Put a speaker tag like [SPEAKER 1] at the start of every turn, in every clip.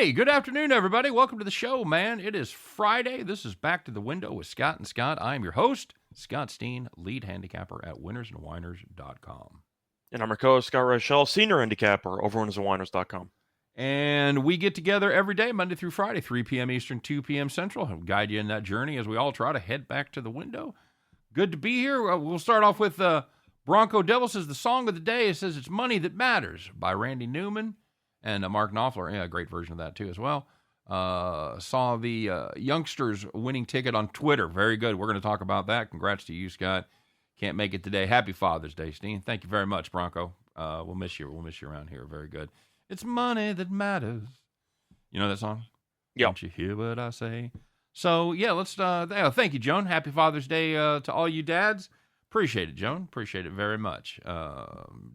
[SPEAKER 1] Hey, good afternoon, everybody. Welcome to the show, man. It is Friday. This is Back to the Window with Scott and Scott. I am your host, Scott Steehn, lead handicapper at winnersandwhiners.com.
[SPEAKER 2] And I'm your co-host, Scott Reichel, senior handicapper over winnersandwhiners.com.
[SPEAKER 1] And we get together every day, Monday through Friday, 3 p.m. Eastern, 2 p.m. Central, and guide you in that journey as we all try to head back to the window. Good to be here. We'll start off with Bronco Devil says the song of the day. It says It's Money That Matters by Randy Newman. And Mark Knopfler, yeah, a great version of that too as well. Saw the youngsters winning ticket on Twitter. Very good. We're going to talk about that. Congrats to you, Scott. Can't make it today. Happy Father's Day, Steehn. Thank you very much, Bronco. We'll miss you. We'll miss you around here. Very good. It's money that matters. You know that song?
[SPEAKER 2] Yeah.
[SPEAKER 1] Don't you hear what I say? So, yeah, let's thank you, Joan. Happy Father's Day to all you dads. Appreciate it, Joan. Appreciate it very much.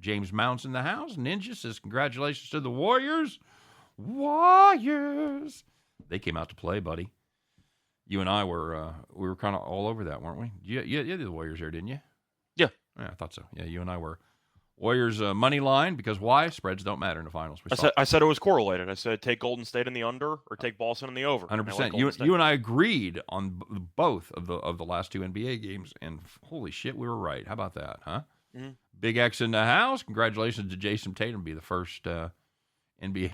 [SPEAKER 1] James Mounts in the house. Ninja says, congratulations to the Warriors. Warriors. They came out to play, buddy. You and I were kind of all over that, weren't we? You did the Warriors there, didn't you?
[SPEAKER 2] Yeah.
[SPEAKER 1] Yeah, I thought so. Yeah, you and I were. Warriors money line, because why? Spreads don't matter in the finals.
[SPEAKER 2] I said it was correlated. I said take Golden State in the under or take Boston in the over.
[SPEAKER 1] 100%. You and I agreed on both of the last two NBA games, and holy shit, we were right. How about that, huh?
[SPEAKER 2] Mm-hmm.
[SPEAKER 1] Big X in the house. Congratulations to Jason Tatum, be the first NBA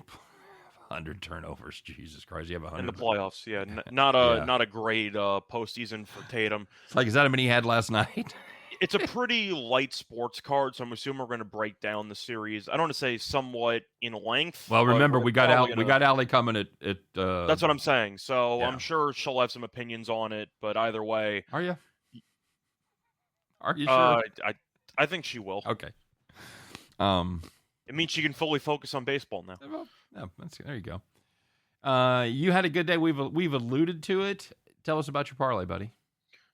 [SPEAKER 1] 100 turnovers. Jesus Christ, you have 100
[SPEAKER 2] in the playoffs. Yeah, not a great postseason for Tatum.
[SPEAKER 1] It's like, is that how many he had last night?
[SPEAKER 2] It's a pretty light sports card, so I'm assuming we're going to break down the series. I don't want to say somewhat in length.
[SPEAKER 1] Well, remember we got Allie coming at.
[SPEAKER 2] That's what I'm saying. So
[SPEAKER 1] yeah.
[SPEAKER 2] I'm sure she'll have some opinions on it. But either way,
[SPEAKER 1] are you sure?
[SPEAKER 2] I think she will.
[SPEAKER 1] Okay.
[SPEAKER 2] It means she can fully focus on baseball now.
[SPEAKER 1] Well, yeah, there you go. You had a good day. We've alluded to it. Tell us about your parlay, buddy.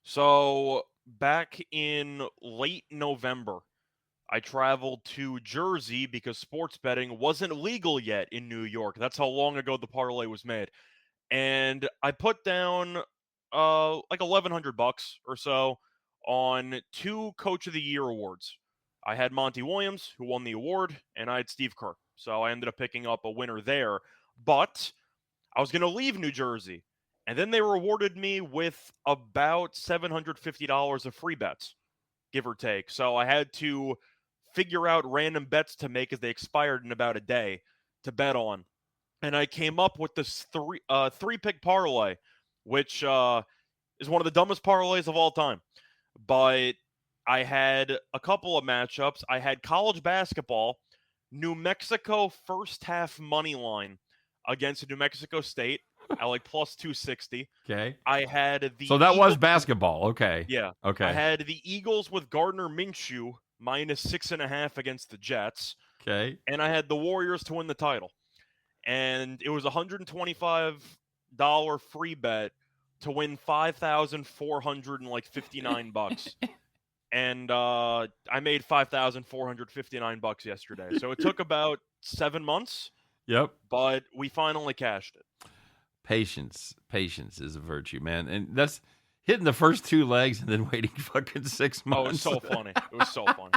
[SPEAKER 2] So back in late November, I traveled to Jersey because sports betting wasn't legal yet in New York. That's how long ago the parlay was made. And I put down like $1,100 or so on 2 Coach of the Year awards. I had Monty Williams, who won the award, and I had Steve Kerr. So I ended up picking up a winner there. But I was going to leave New Jersey. And then they rewarded me with about $750 of free bets, give or take. So I had to figure out random bets to make as they expired in about a day to bet on. And I came up with this three-pick parlay, which is one of the dumbest parlays of all time. But I had a couple of matchups. I had college basketball, New Mexico first half money line against New Mexico State. I like plus 260.
[SPEAKER 1] Okay.
[SPEAKER 2] I had the.
[SPEAKER 1] So that was basketball. Okay.
[SPEAKER 2] Yeah.
[SPEAKER 1] Okay.
[SPEAKER 2] I had the Eagles with Gardner Minshew minus 6.5 against the Jets.
[SPEAKER 1] Okay.
[SPEAKER 2] And I had the Warriors to win the title. And it was $125 free bet to win $5,459. And I made $5,459 yesterday. So it took about 7 months.
[SPEAKER 1] Yep.
[SPEAKER 2] But we finally cashed it.
[SPEAKER 1] Patience is a virtue, man. And that's hitting the first 2 legs and then waiting fucking 6 months.
[SPEAKER 2] Oh, it was so funny. It was so funny.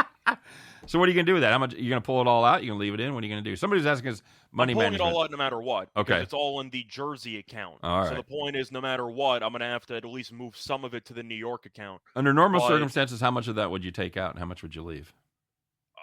[SPEAKER 1] So what are you going to do with that? How much? You're going to pull it all out? You're going to leave it in? What are you going to do? Somebody's asking us money
[SPEAKER 2] I'm pulling
[SPEAKER 1] management.
[SPEAKER 2] it all out no matter what.
[SPEAKER 1] Okay.
[SPEAKER 2] It's all in the Jersey account.
[SPEAKER 1] All right.
[SPEAKER 2] So the point is, no matter what, I'm going to have to at least move some of it to the New York account.
[SPEAKER 1] Under normal circumstances, how much of that would you take out and how much would you leave?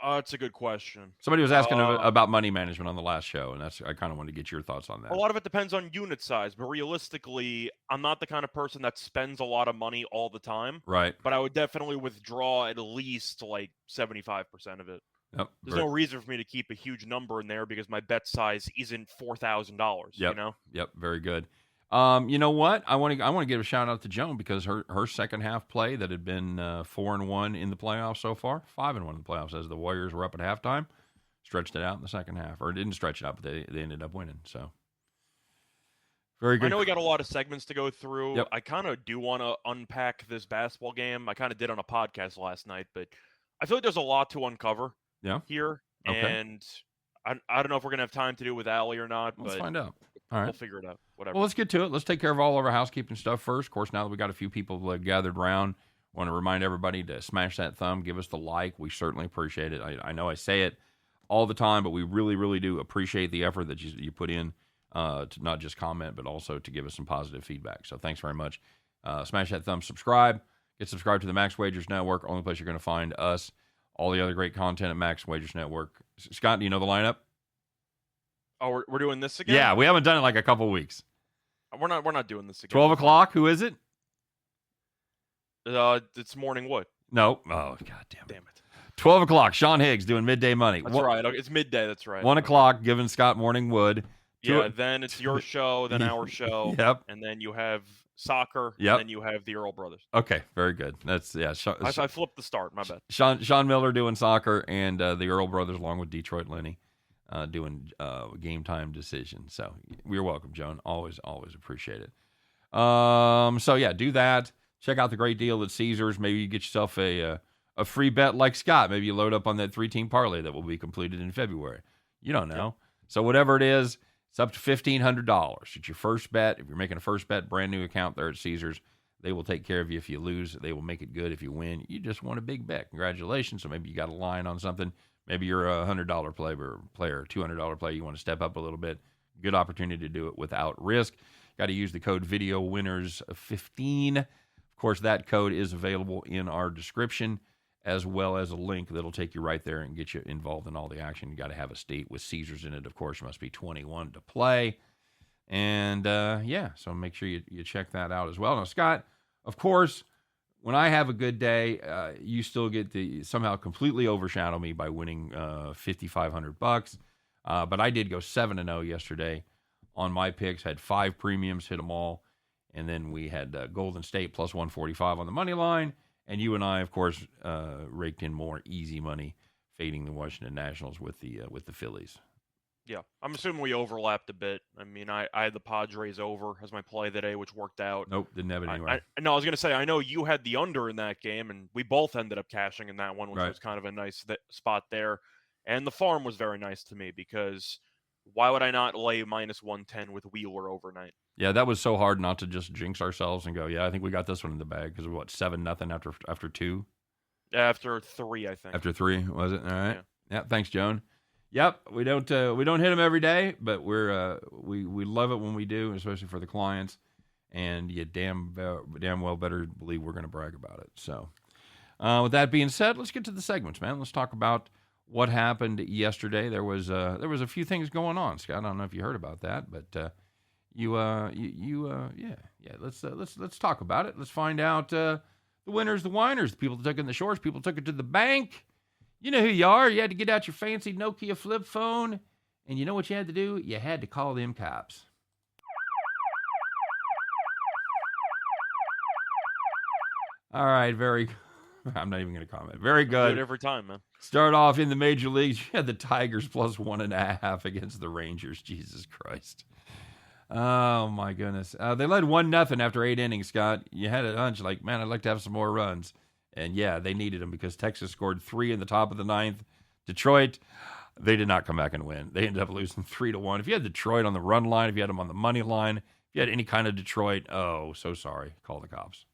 [SPEAKER 2] It's a good question.
[SPEAKER 1] Somebody was asking about money management on the last show, and I kind of wanted to get your thoughts on that.
[SPEAKER 2] A lot of it depends on unit size, but realistically, I'm not the kind of person that spends a lot of money all the time.
[SPEAKER 1] Right.
[SPEAKER 2] But I would definitely withdraw at least like 75% of it.
[SPEAKER 1] Yep.
[SPEAKER 2] There's no reason for me to keep a huge number in there because my bet size isn't $4,000.
[SPEAKER 1] Yep.
[SPEAKER 2] You know.
[SPEAKER 1] Yep. Very good. You know what? I want to give a shout out to Joan because her second half play that had been 4-1 in the playoffs so far, 5-1 in the playoffs as the Warriors were up at halftime, stretched it out in the second half, or didn't stretch it out, but they ended up winning. So very good.
[SPEAKER 2] I know we got a lot of segments to go through.
[SPEAKER 1] Yep.
[SPEAKER 2] I kind of do want to unpack this basketball game. I kind of did on a podcast last night, but I feel like there's a lot to uncover.
[SPEAKER 1] Yeah.
[SPEAKER 2] Here,
[SPEAKER 1] okay.
[SPEAKER 2] And I don't know if we're gonna have time to do it with Allie or not.
[SPEAKER 1] Let's
[SPEAKER 2] but
[SPEAKER 1] find out. All right.
[SPEAKER 2] We'll figure it out. Whatever.
[SPEAKER 1] Well, let's get to it. Let's take care of all of our housekeeping stuff first. Of course, now that we got a few people gathered around, I want to remind everybody to smash that thumb, give us the like. We certainly appreciate it. I know I say it all the time, but we really, really do appreciate the effort that you put in to not just comment, but also to give us some positive feedback. So thanks very much. Smash that thumb, subscribe. Get subscribed to the Max Wagers Network, only place you're going to find us. All the other great content at Max Wagers Network. Scott, do you know the lineup?
[SPEAKER 2] Oh, we're doing this again?
[SPEAKER 1] Yeah, we haven't done it like a couple weeks.
[SPEAKER 2] We're not doing this again.
[SPEAKER 1] 12 o'clock, who is it?
[SPEAKER 2] It's Morning Wood.
[SPEAKER 1] No. Oh, God damn
[SPEAKER 2] it.
[SPEAKER 1] 12 o'clock, Sean Higgs doing Midday Money.
[SPEAKER 2] That's right. Okay, it's midday, that's right.
[SPEAKER 1] 1 o'clock, giving Scott Morning Wood.
[SPEAKER 2] Yeah, then it's your show, then our show.
[SPEAKER 1] Yep.
[SPEAKER 2] And then you have soccer,
[SPEAKER 1] yep.
[SPEAKER 2] and then you have the Earl brothers.
[SPEAKER 1] Okay, very good. That's, yeah.
[SPEAKER 2] I flipped the start, my bad.
[SPEAKER 1] Sean Miller doing soccer, and the Earl brothers, along with Detroit Lenny, doing game time decisions. So you're welcome, Joan. Always appreciate it. So, yeah, do that. Check out the great deal at Caesars. Maybe you get yourself a free bet like Scott. Maybe you load up on that 3-team parlay that will be completed in February. You don't know. Yep. So whatever it is, it's up to $1,500. It's your first bet. If you're making a first bet, brand new account there at Caesars, they will take care of you if you lose. They will make it good if you win. You just won a big bet. Congratulations. So maybe you got a line on something. Maybe you're a $100 player, $200 player. You want to step up a little bit. Good opportunity to do it without risk. Got to use the code VIDEOWINNERS15. Of course, that code is available in our description, as well as a link that'll take you right there and get you involved in all the action. You got to have a state with Caesars in it. Of course, you must be 21 to play. And, so make sure you check that out as well. Now, Scott, of course, when I have a good day, you still get to somehow completely overshadow me by winning $5,500. But I did go 7-0 yesterday on my picks, had 5 premiums, hit them all. And then we had Golden State plus 145 on the money line. And you and I, of course, raked in more easy money, fading the Washington Nationals with the Phillies.
[SPEAKER 2] Yeah, I'm assuming we overlapped a bit. I mean, I had the Padres over as my play today, which worked out.
[SPEAKER 1] Nope, didn't have it anywhere.
[SPEAKER 2] I was going to say, I know you had the under in that game, and we both ended up cashing in that one, which was kind of a nice spot there. And the farm was very nice to me because why would I not lay minus 110 with Wheeler overnight?
[SPEAKER 1] Yeah, that was so hard not to just jinx ourselves and go, yeah, I think we got this one in the bag because what, 7-0 after 2?
[SPEAKER 2] After 3, I think.
[SPEAKER 1] After 3, was it? All right. Yeah, thanks, Joan. Yep, we don't hit them every day, but we love it when we do, especially for the clients. And you damn well better believe we're going to brag about it. So, with that being said, let's get to the segments, man. Let's talk about what happened yesterday. There was a few things going on, Scott. I don't know if you heard about that, but let's talk about it. Let's find out the winners, the whiners, the people that took it in the shorts, people took it to the bank. You know who you are. You had to get out your fancy Nokia flip phone, and you know what you had to do? You had to call them cops. All right, I'm not even going to comment. Very good.
[SPEAKER 2] Do it every time, man.
[SPEAKER 1] Start off in the major leagues. You had the Tigers plus 1.5 against the Rangers. Jesus Christ. Oh, my goodness. They led 1-0 after 8 innings, Scott. You had a hunch like, man, I'd like to have some more runs. And, yeah, they needed them because Texas scored 3 in the top of the 9th. Detroit, they did not come back and win. They ended up losing 3-1. If you had Detroit on the run line, if you had them on the money line, if you had any kind of Detroit, oh, so sorry. Call the cops.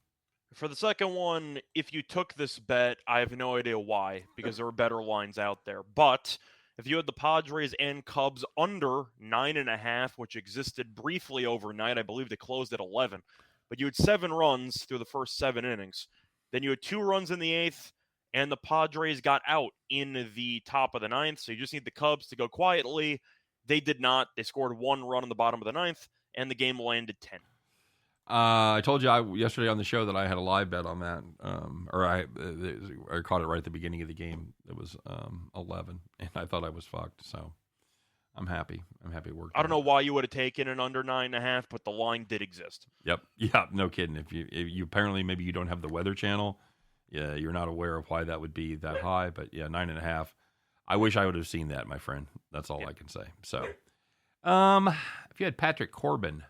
[SPEAKER 2] For the second one, if you took this bet, I have no idea why, because there were better lines out there. But if you had the Padres and Cubs under 9.5, which existed briefly overnight, I believe they closed at 11, but you had 7 runs through the first 7 innings. Then you had 2 runs in the 8th, and the Padres got out in the top of the 9th, so you just need the Cubs to go quietly. They did not. They scored 1 run in the bottom of the 9th, and the game landed 10.
[SPEAKER 1] I told you yesterday on the show that I had a live bet on that, I caught it right at the beginning of the game. It was 11, and I thought I was fucked, so I'm happy. I'm happy it worked.
[SPEAKER 2] I don't know why you would have taken an under 9.5, but the line did exist.
[SPEAKER 1] Yep. Yeah, no kidding. If you apparently maybe you don't have the Weather Channel, yeah, you're not aware of why that would be that high, but yeah, 9.5. I wish I would have seen that, my friend. That's all I can say. So, if you had Patrick Corbin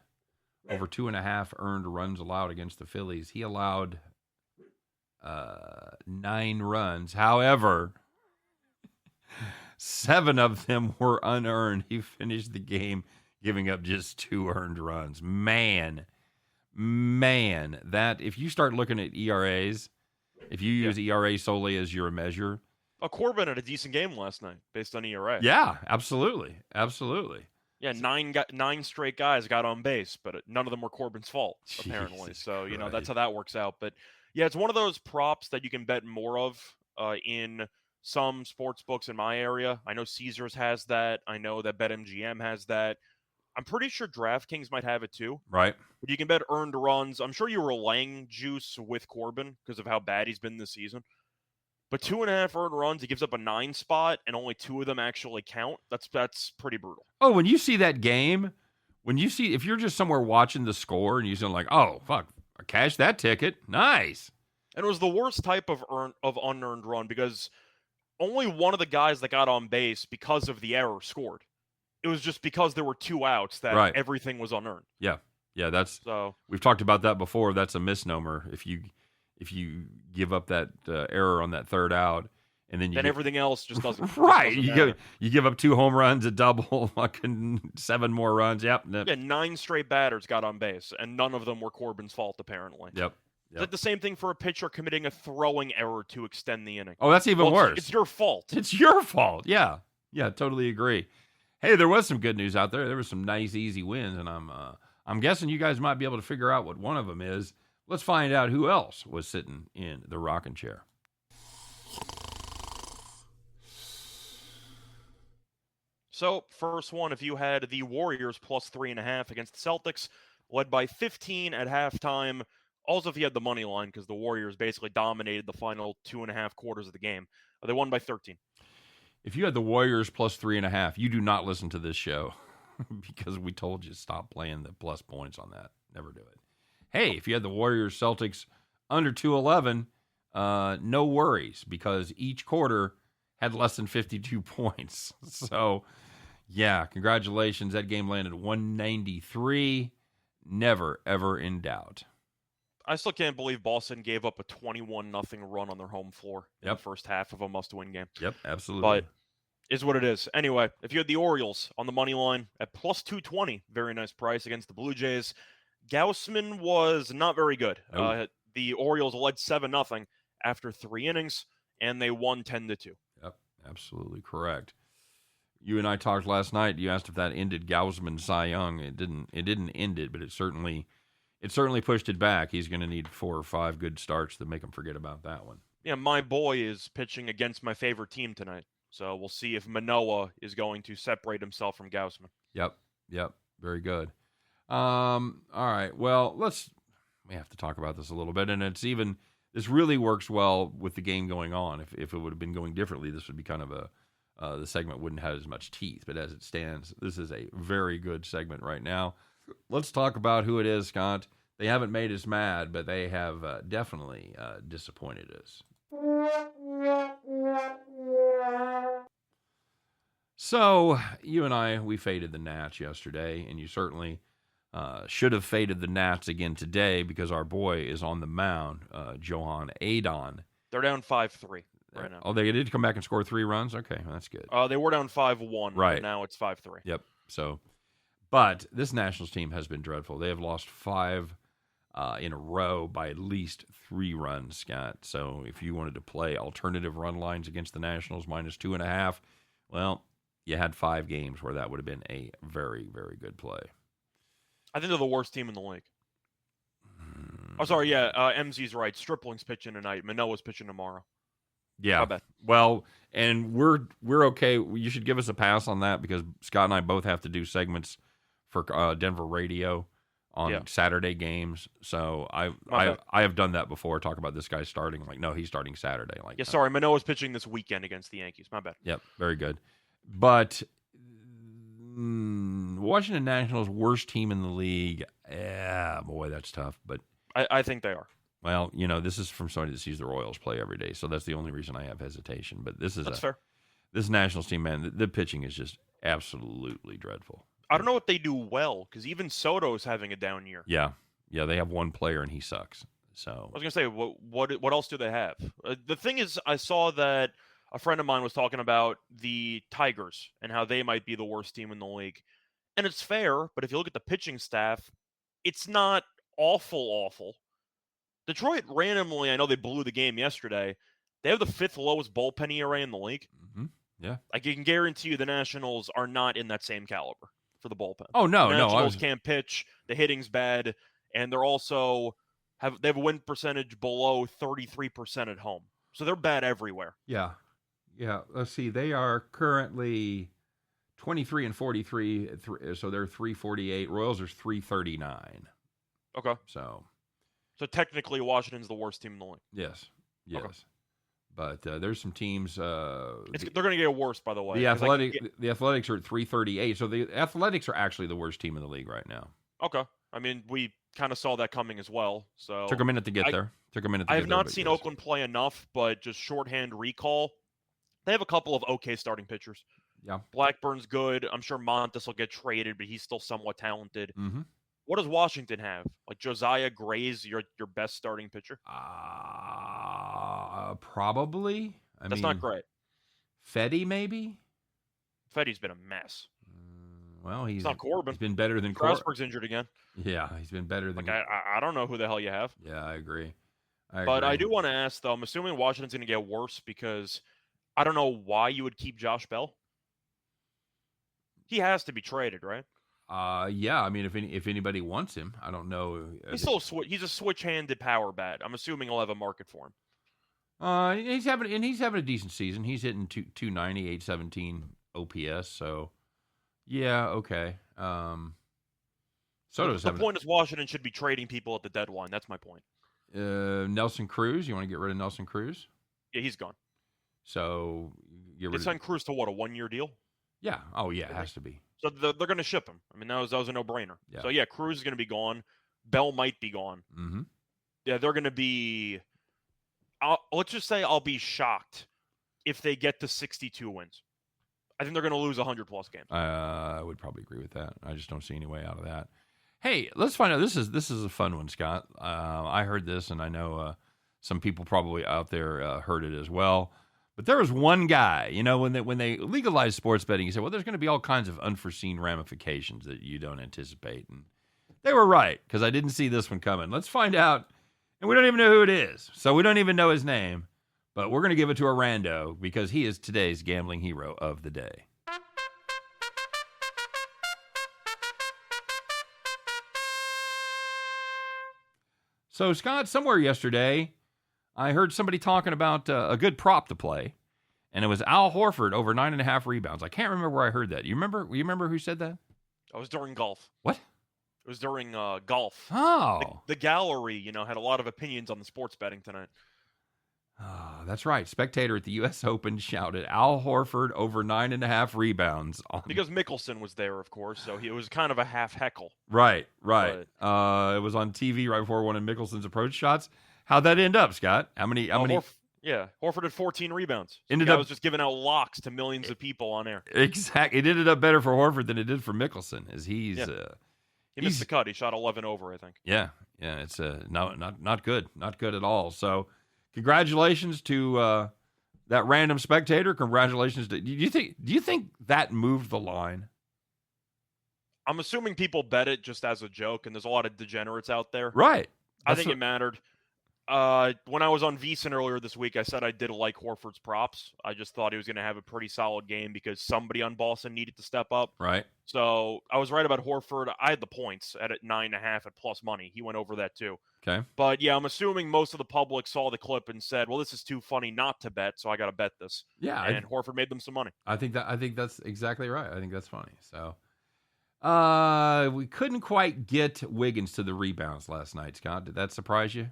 [SPEAKER 1] over 2.5 earned runs allowed against the Phillies, he allowed 9 runs. However, 7 of them were unearned. He finished the game giving up just 2 earned runs. Man, that if you start looking at ERAs, if you use ERA solely as your measure.
[SPEAKER 2] Corbin had a decent game last night based on ERA.
[SPEAKER 1] Yeah, absolutely.
[SPEAKER 2] Yeah, nine straight guys got on base, but none of them were Corbin's fault, apparently.
[SPEAKER 1] Jesus
[SPEAKER 2] So,
[SPEAKER 1] Christ.
[SPEAKER 2] that's how that works out. But yeah, it's one of those props that you can bet more of in some sports books in my area. I know Caesars has that. I know that BetMGM has that. I'm pretty sure DraftKings might have it too.
[SPEAKER 1] Right.
[SPEAKER 2] But you can bet earned runs. I'm sure you were laying juice with Corbin because of how bad he's been this season. But 2.5 earned runs, he gives up a 9 spot, and only 2 of them actually count. That's pretty brutal.
[SPEAKER 1] Oh, when you see that game, if you're just somewhere watching the score and you're like, oh, fuck, I cashed that ticket. Nice.
[SPEAKER 2] And it was the worst type of unearned run because only one of the guys that got on base because of the error scored. It was just because there were 2 outs that everything was unearned.
[SPEAKER 1] Yeah. Yeah,
[SPEAKER 2] so
[SPEAKER 1] we've talked about that before. That's a misnomer. If you give up that error on that third out, and then
[SPEAKER 2] everything else just doesn't.
[SPEAKER 1] Right,
[SPEAKER 2] just doesn't
[SPEAKER 1] you give up 2 home runs, a double, fucking 7 more runs. Yep.
[SPEAKER 2] Yeah, 9 straight batters got on base, and none of them were Corbin's fault, apparently.
[SPEAKER 1] Yep.
[SPEAKER 2] It's like the same thing for a pitcher committing a throwing error to extend the inning.
[SPEAKER 1] Oh, that's even worse.
[SPEAKER 2] It's your fault.
[SPEAKER 1] It's your fault. Yeah. Yeah, totally agree. Hey, there was some good news out there. There was some nice, easy wins, and I'm guessing you guys might be able to figure out what one of them is. Let's find out who else was sitting in the rocking chair.
[SPEAKER 2] So, first one, if you had the Warriors plus 3.5 against the Celtics, led by 15 at halftime. Also, if you had the money line, because the Warriors basically dominated the final 2.5 quarters of the game. They won by 13.
[SPEAKER 1] If you had the Warriors plus 3.5, you do not listen to this show because we told you stop playing the plus points on that. Never do it. Hey, if you had the Warriors Celtics under 211, no worries because each quarter had less than 52 points. So, yeah, congratulations. That game landed 193. Never, ever in doubt.
[SPEAKER 2] I still can't believe Boston gave up a 21-0 run on their home floor in the first half of a must-win game.
[SPEAKER 1] Yep, absolutely.
[SPEAKER 2] But is what it is. Anyway, if you had the Orioles on the money line at plus 220, very nice price against the Blue Jays, Gausman was not very good. The Orioles led 7-0 after 3 innings, and they won 10-2.
[SPEAKER 1] Yep, absolutely correct. You and I talked last night. You asked if that ended Gausman's Cy Young. It didn't end it, but it certainly pushed it back. He's going to need 4 or 5 good starts to make him forget about that one.
[SPEAKER 2] Yeah, my boy is pitching against my favorite team tonight. So we'll see if Manoah is going to separate himself from Gausman.
[SPEAKER 1] Yep. Very good. All right. Well, we have to talk about this a little bit. And this really works well with the game going on. If it would have been going differently, this would be kind of the segment wouldn't have as much teeth. But as it stands, this is a very good segment right now. Let's talk about who it is, Scott. They haven't made us mad, but they have definitely disappointed us. So, you and I, we faded the Nats yesterday, and you certainly should have faded the Nats again today because our boy is on the mound, Johan Adon.
[SPEAKER 2] They're down 5-3 right now.
[SPEAKER 1] Oh, they did come back and score 3 runs? Okay, well, that's good.
[SPEAKER 2] They were down 5-1,
[SPEAKER 1] right.
[SPEAKER 2] But now it's 5-3.
[SPEAKER 1] Yep, so... But this Nationals team has been dreadful. They have lost 5 in a row by at least 3 runs, Scott. So if you wanted to play alternative run lines against the Nationals minus 2.5, well, you had 5 games where that would have been a very, very good play.
[SPEAKER 2] I think they're the worst team in the league. Oh, sorry, yeah. MZ's right. Stripling's pitching tonight. Manoah's pitching tomorrow.
[SPEAKER 1] Yeah. Well, and we're okay. You should give us a pass on that because Scott and I both have to do segments for Denver radio on Saturday games. So I have done that before. Talk about this guy starting. Like, no, he's starting Saturday. Like,
[SPEAKER 2] sorry, Manoah's pitching this weekend against the Yankees. My bad.
[SPEAKER 1] Yep, very good. But Washington Nationals, worst team in the league. Yeah, boy, that's tough. But
[SPEAKER 2] I think they are.
[SPEAKER 1] Well, this is from somebody that sees the Royals play every day, so that's the only reason I have hesitation. But that's fair. This Nationals team, man, the pitching is just absolutely dreadful.
[SPEAKER 2] I don't know what they do well because even Soto's having a down year.
[SPEAKER 1] Yeah, they have one player and he sucks. So
[SPEAKER 2] I was gonna say, what else do they have? The thing is, I saw that a friend of mine was talking about the Tigers and how they might be the worst team in the league, and it's fair. But if you look at the pitching staff, it's not awful. Detroit randomly, I know they blew the game yesterday. They have the 5th lowest bullpen ERA in the league.
[SPEAKER 1] Mm-hmm. Yeah.
[SPEAKER 2] I can guarantee you the Nationals are not in that same caliber. for the bullpen.
[SPEAKER 1] Oh, no,
[SPEAKER 2] the
[SPEAKER 1] no.
[SPEAKER 2] Nationals can't pitch. The hitting's bad, and they're also they have a win percentage below 33% at home. So they're bad everywhere.
[SPEAKER 1] Yeah. Yeah. Let's see. They are currently 23 and 43, so they're 348. Royals are 339.
[SPEAKER 2] Okay.
[SPEAKER 1] So
[SPEAKER 2] technically, Washington's the worst team in the league.
[SPEAKER 1] yes.
[SPEAKER 2] Okay.
[SPEAKER 1] But there's some teams.
[SPEAKER 2] They're going to get worse, by the way.
[SPEAKER 1] The Athletics are at 338. So the Athletics are actually the worst team in the league right now.
[SPEAKER 2] Okay. I mean, we kind of saw that coming as well. So
[SPEAKER 1] took a minute to get there.
[SPEAKER 2] I have not seen Oakland play enough, but just shorthand recall, they have a couple of okay starting pitchers.
[SPEAKER 1] Yeah.
[SPEAKER 2] Blackburn's good. I'm sure Montes will get traded, but he's still somewhat talented.
[SPEAKER 1] Mm-hmm.
[SPEAKER 2] What does Washington have? Like Josiah Gray's your best starting pitcher?
[SPEAKER 1] Probably.
[SPEAKER 2] That's not great.
[SPEAKER 1] Fetty, maybe?
[SPEAKER 2] Fetty's been a mess.
[SPEAKER 1] Well, he's
[SPEAKER 2] not Corbin.
[SPEAKER 1] He's been better than Corbin.
[SPEAKER 2] Strasburg's injured again.
[SPEAKER 1] Yeah, he's been better than.
[SPEAKER 2] I don't know who the hell you have.
[SPEAKER 1] Yeah, I agree.
[SPEAKER 2] But I do want to ask, though, I'm assuming Washington's going to get worse because I don't know why you would keep Josh Bell. He has to be traded, right?
[SPEAKER 1] Yeah. I mean, if anybody wants him, I don't know.
[SPEAKER 2] He's a switch-handed power bat. I'm assuming he'll have a market for him.
[SPEAKER 1] He's having a decent season. He's hitting 290, 817 OPS. So, yeah, okay.
[SPEAKER 2] The point is Washington should be trading people at the deadline. That's my point.
[SPEAKER 1] Nelson Cruz. You want to get rid of Nelson Cruz?
[SPEAKER 2] Yeah, he's gone.
[SPEAKER 1] So
[SPEAKER 2] you signed Cruz to what, a 1-year deal?
[SPEAKER 1] Yeah. Oh, yeah. It has to be.
[SPEAKER 2] So they're going to ship him. I mean, that was a no-brainer.
[SPEAKER 1] Yeah.
[SPEAKER 2] So yeah, Cruz is going to be gone. Bell might be gone.
[SPEAKER 1] Mm-hmm.
[SPEAKER 2] Yeah, they're going to be. Let's just say I'll be shocked if they get to 62 wins. I think they're going to lose 100+ games.
[SPEAKER 1] I would probably agree with that. I just don't see any way out of that. Hey, let's find out. This is a fun one, Scott. I heard this, and I know some people probably out there heard it as well. But there was one guy, when they legalized sports betting, he said, well, there's going to be all kinds of unforeseen ramifications that you don't anticipate. And they were right, because I didn't see this one coming. Let's find out. And we don't even know who it is. So we don't even know his name. But we're going to give it to a rando, because he is today's gambling hero of the day. So, Scott, somewhere yesterday, I heard somebody talking about a good prop to play, and it was Al Horford over 9.5 rebounds. I can't remember where I heard that. You remember who said that?
[SPEAKER 2] It was during golf.
[SPEAKER 1] What?
[SPEAKER 2] It was during golf.
[SPEAKER 1] Oh.
[SPEAKER 2] The gallery, had a lot of opinions on the sports betting tonight.
[SPEAKER 1] Oh, that's right. Spectator at the U.S. Open shouted Al Horford over 9.5 rebounds.
[SPEAKER 2] Because Mickelson was there, of course, so it was kind of a half heckle.
[SPEAKER 1] Right. It was on TV right before one of Mickelson's approach shots. How'd that end up, Scott? How many?
[SPEAKER 2] Horford had 14 rebounds.
[SPEAKER 1] So
[SPEAKER 2] was just giving out locks to millions of people on air.
[SPEAKER 1] Exactly. It ended up better for Horford than it did for Mickelson, as he
[SPEAKER 2] missed the cut. He shot 11 over, I think.
[SPEAKER 1] Yeah. It's not good, not good at all. So, congratulations to that random spectator. Congratulations to. Do you think that moved the line?
[SPEAKER 2] I'm assuming people bet it just as a joke, and there's a lot of degenerates out there.
[SPEAKER 1] Right.
[SPEAKER 2] I think it mattered. When I was on VSiN earlier this week, I said I did like Horford's props. I just thought he was going to have a pretty solid game because somebody on Boston needed to step up.
[SPEAKER 1] Right.
[SPEAKER 2] So I was right about Horford. I had the points at 9.5 at plus money. He went over that too.
[SPEAKER 1] Okay.
[SPEAKER 2] But yeah, I'm assuming most of the public saw the clip and said, well, this is too funny not to bet, so I got to bet this.
[SPEAKER 1] Yeah.
[SPEAKER 2] And Horford made them some money.
[SPEAKER 1] I think that's exactly right. I think that's funny. So we couldn't quite get Wiggins to the rebounds last night, Scott. Did that surprise you?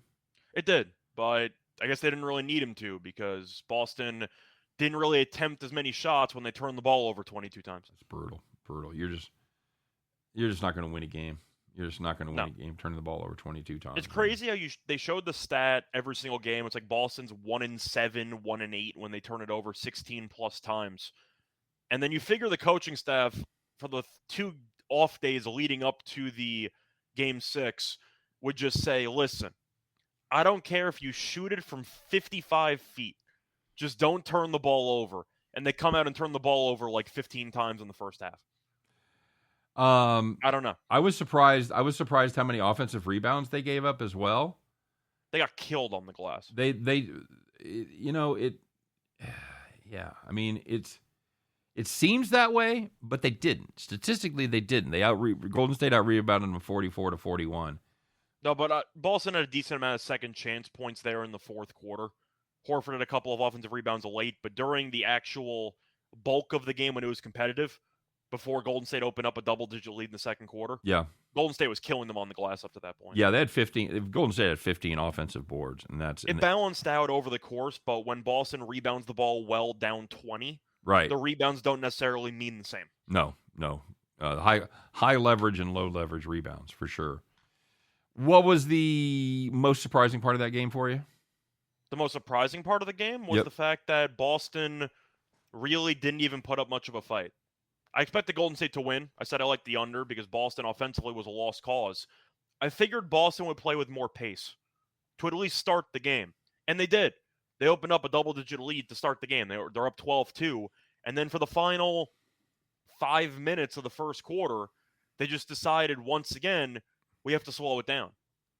[SPEAKER 2] It did, but I guess they didn't really need him to because Boston didn't really attempt as many shots when they turned the ball over 22 times.
[SPEAKER 1] It's brutal. You're just not going to win a game. You're just not going to win a game turning the ball over 22 times.
[SPEAKER 2] It's crazy how they showed the stat every single game. It's like Boston's 1-7, 1-8 when they turn it over 16 plus times. And then you figure the coaching staff for the 2 off days leading up to the game 6 would just say, listen, I don't care if you shoot it from 55 feet. Just don't turn the ball over. And they come out and turn the ball over like 15 times in the first half. I don't know.
[SPEAKER 1] I was surprised how many offensive rebounds they gave up as well.
[SPEAKER 2] They got killed on the glass.
[SPEAKER 1] Yeah. I mean, It seems that way, but they didn't. Statistically, they didn't. Golden State out-rebounded them 44-41.
[SPEAKER 2] No, but Boston had a decent amount of second chance points there in the fourth quarter. Horford had a couple of offensive rebounds late, but during the actual bulk of the game when it was competitive, before Golden State opened up a double-digit lead in the second quarter,
[SPEAKER 1] Yeah.
[SPEAKER 2] Golden State was killing them on the glass up to that point.
[SPEAKER 1] Yeah, they had 15. Golden State had 15 offensive boards, and
[SPEAKER 2] It balanced out over the course, but when Boston rebounds the ball well down 20,
[SPEAKER 1] right,
[SPEAKER 2] the rebounds don't necessarily mean the same.
[SPEAKER 1] No. High leverage and low leverage rebounds for sure. What was the most surprising part of that game for you?
[SPEAKER 2] The most surprising part of the game was the fact that Boston really didn't even put up much of a fight. I expected Golden State to win. I said I liked the under because Boston offensively was a lost cause. I figured Boston would play with more pace to at least start the game. And they did. They opened up a double-digit lead to start the game. They're up 12-2. And then for the final 5 minutes of the first quarter, they just decided once again, we have to slow it down.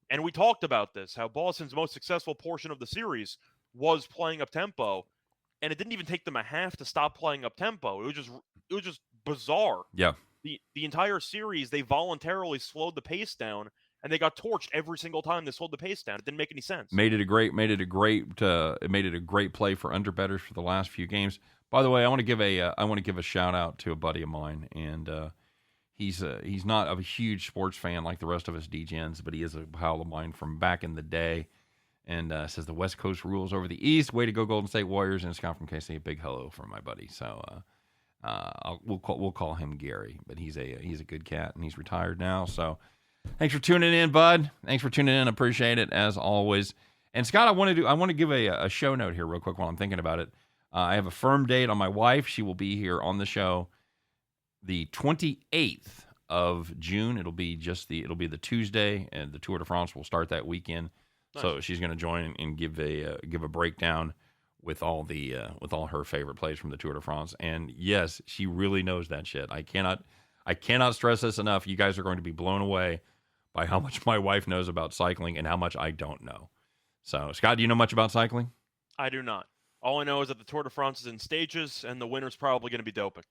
[SPEAKER 2] And we talked about this, how Boston's most successful portion of the series was playing up-tempo. And it didn't even take them a half to stop playing up-tempo. It was just bizarre.
[SPEAKER 1] Yeah.
[SPEAKER 2] The entire series, they voluntarily slowed the pace down, and they got torched every single time they slowed the pace down. It didn't make any sense.
[SPEAKER 1] Made it a great play for underbettors for the last few games. By the way, I want to give a shout out to a buddy of mine, and he's not a huge sports fan like the rest of us degens, but he is a pal of mine from back in the day, and says the West Coast rules over the East. Way to go, Golden State Warriors! And Scott from KC, a big hello from my buddy. So we'll call him Gary, but he's a good cat, and he's retired now. So thanks for tuning in, bud. Thanks for tuning in. Appreciate it as always. And Scott, I want to give a show note here real quick while I'm thinking about it. I have a firm date on my wife. She will be here on the show the 28th of June. It'll be the Tuesday, and the Tour de France will start that weekend. Nice. So she's going to join and give a breakdown with all her favorite plays from the Tour de France. And yes, she really knows that shit. I cannot stress this enough. You guys are going to be blown away by how much my wife knows about cycling and how much I don't know. So, Scott, do you know much about cycling?
[SPEAKER 2] I do not. All I know is that the Tour de France is in stages, and the winner's probably going to be doping.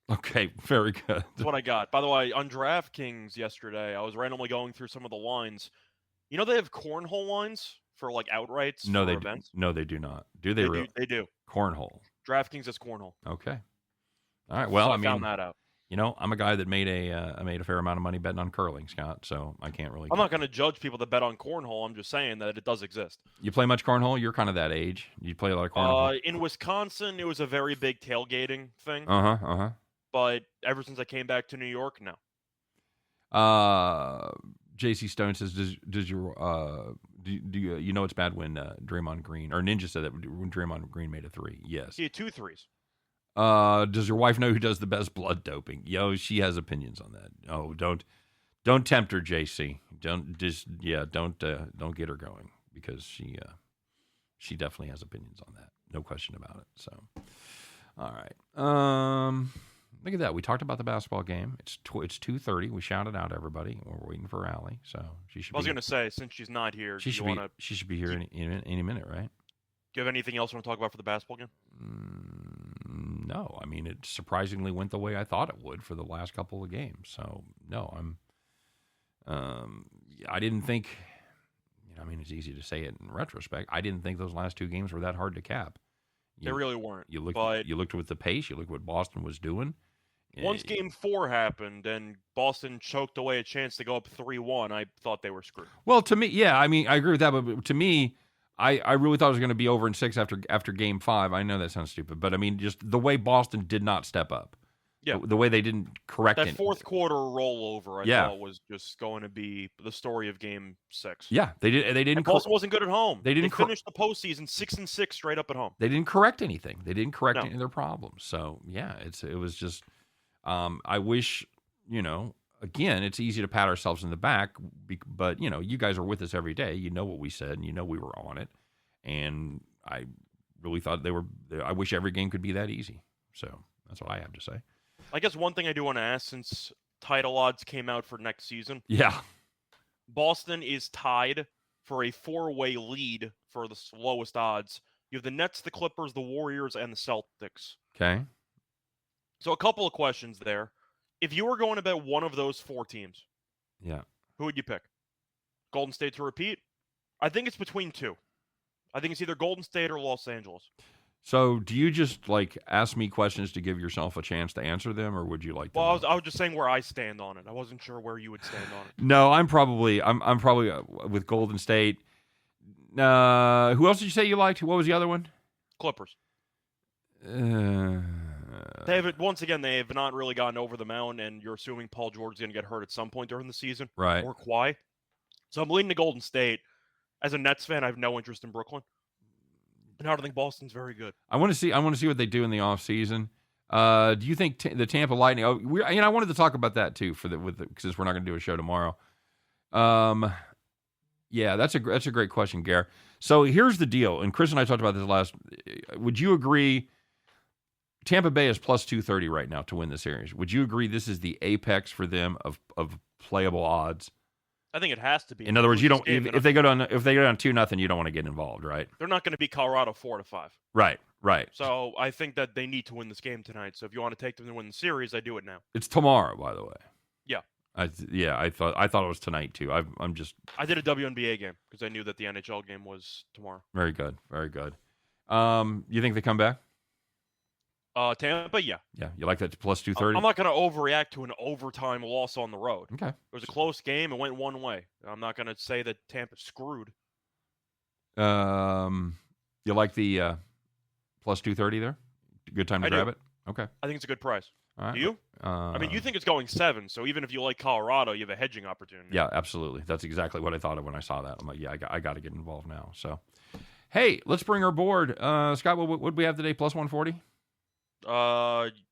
[SPEAKER 1] Okay, very good.
[SPEAKER 2] That's what I got. By the way, on DraftKings yesterday, I was randomly going through some of the lines. You know they have cornhole lines for like outrights for events?
[SPEAKER 1] No, they do not. Do they really?
[SPEAKER 2] They do.
[SPEAKER 1] Cornhole.
[SPEAKER 2] DraftKings is cornhole.
[SPEAKER 1] Okay. All right. Well,
[SPEAKER 2] so I found that out.
[SPEAKER 1] You know, I'm a guy that made a fair amount of money betting on curling, Scott, so I can't really...
[SPEAKER 2] I'm not going to judge people that bet on cornhole. I'm just saying that it does exist.
[SPEAKER 1] You play much cornhole? You're kind of that age. You play a lot of cornhole?
[SPEAKER 2] In Wisconsin, it was a very big tailgating thing. But ever since I came back to New York, no.
[SPEAKER 1] JC Stone says, does your do you know it's bad when Draymond Green, or Ninja said that when Draymond Green made a three? Yes.
[SPEAKER 2] He had 2 threes.
[SPEAKER 1] Does your wife know who does the best blood doping? Yo, she has opinions on that. Oh, don't tempt her, JC. Don't get her going, because she definitely has opinions on that. No question about it. So, all right. Look at that. We talked about the basketball game. It's 2:30. We shouted out everybody. We're waiting for Allie, so she should.
[SPEAKER 2] I was going to say, since she's not here,
[SPEAKER 1] she should be here any minute, right?
[SPEAKER 2] Do you have anything else you want to talk about for the basketball game?
[SPEAKER 1] No. I mean, it surprisingly went the way I thought it would for the last couple of games. So, no, I didn't think, I mean, it's easy to say it in retrospect. I didn't think those last 2 games were that hard to cap.
[SPEAKER 2] They really weren't.
[SPEAKER 1] You looked with the pace. You looked what Boston was doing.
[SPEAKER 2] Once Game 4 happened and Boston choked away a chance to go up 3-1, I thought they were screwed.
[SPEAKER 1] Well, to me, yeah, I mean, I agree with that. But to me, I really thought it was going to be over in 6 after Game 5. I know that sounds stupid, but I mean, just the way Boston did not step up.
[SPEAKER 2] Yeah.
[SPEAKER 1] The way they didn't correct
[SPEAKER 2] that fourth quarter rollover, I thought was just going to be the story of Game 6.
[SPEAKER 1] Yeah, they didn't.
[SPEAKER 2] Boston wasn't good at home.
[SPEAKER 1] They didn't
[SPEAKER 2] finish the postseason 6-6 straight up at home.
[SPEAKER 1] They didn't correct anything. They didn't correct any of their problems. So yeah, it was just. I wish, again, it's easy to pat ourselves in the back, but you guys are with us every day. You know what we said, and you know we were on it, and I really thought I wish every game could be that easy. So that's what I have to say.
[SPEAKER 2] I guess one thing I do want to ask, since title odds came out for next season.
[SPEAKER 1] Yeah.
[SPEAKER 2] Boston is tied for a 4-way lead for the lowest odds. You have the Nets, the Clippers, the Warriors, and the Celtics.
[SPEAKER 1] Okay.
[SPEAKER 2] So a couple of questions there. If you were going to bet one of those 4 teams,
[SPEAKER 1] Yeah.
[SPEAKER 2] who would you pick? Golden State to repeat? I think it's between 2. I think it's either Golden State or Los Angeles.
[SPEAKER 1] So do you just like ask me questions to give yourself a chance to answer them, or would you like to?
[SPEAKER 2] Well,
[SPEAKER 1] know?
[SPEAKER 2] I was just saying where I stand on it. I wasn't sure where you would stand on it.
[SPEAKER 1] No, I'm probably with Golden State. Who else did you say you liked? What was the other one?
[SPEAKER 2] Clippers.
[SPEAKER 1] Uh,
[SPEAKER 2] Once again, they have not really gotten over the mound, and you're assuming Paul George is going to get hurt at some point during the season.
[SPEAKER 1] right.
[SPEAKER 2] Or Kawhi. So I'm leaning to Golden State. As a Nets fan, I have no interest in Brooklyn. And I don't think Boston's very good.
[SPEAKER 1] I want to see what they do in the offseason. Do you think the Tampa Lightning? Oh, I wanted to talk about that too since we're not going to do a show tomorrow. Yeah, that's a great question, Gare. So here's the deal, and Chris and I talked about this last. Would you agree? Tampa Bay is plus 230 right now to win the series. Would you agree this is the apex for them of playable odds?
[SPEAKER 2] I think it has to be.
[SPEAKER 1] In other words, you don't if they go down 2-0, you don't want to get involved, right?
[SPEAKER 2] They're not going to beat Colorado 4-5.
[SPEAKER 1] Right.
[SPEAKER 2] So I think that they need to win this game tonight. So if you want to take them to win the series, I do it now.
[SPEAKER 1] It's tomorrow, by the way.
[SPEAKER 2] Yeah.
[SPEAKER 1] I thought it was tonight too. I
[SPEAKER 2] did a WNBA game because I knew that the NHL game was tomorrow.
[SPEAKER 1] Very good. You think they come back?
[SPEAKER 2] Tampa, yeah.
[SPEAKER 1] Yeah, you like that plus 230?
[SPEAKER 2] I'm not going to overreact to an overtime loss on the road.
[SPEAKER 1] Okay.
[SPEAKER 2] It was a close game. It went one way. I'm not going to say that Tampa's screwed.
[SPEAKER 1] You like the plus 230 there? Good time to grab it? Okay.
[SPEAKER 2] I think it's a good price.
[SPEAKER 1] All right.
[SPEAKER 2] Do you? I mean, you think it's going 7, so even if you like Colorado, you have a hedging opportunity.
[SPEAKER 1] Yeah, absolutely. That's exactly what I thought of when I saw that. I'm like, yeah, I got to get involved now. So, hey, let's bring our board. Scott, what would we have today? Plus 140?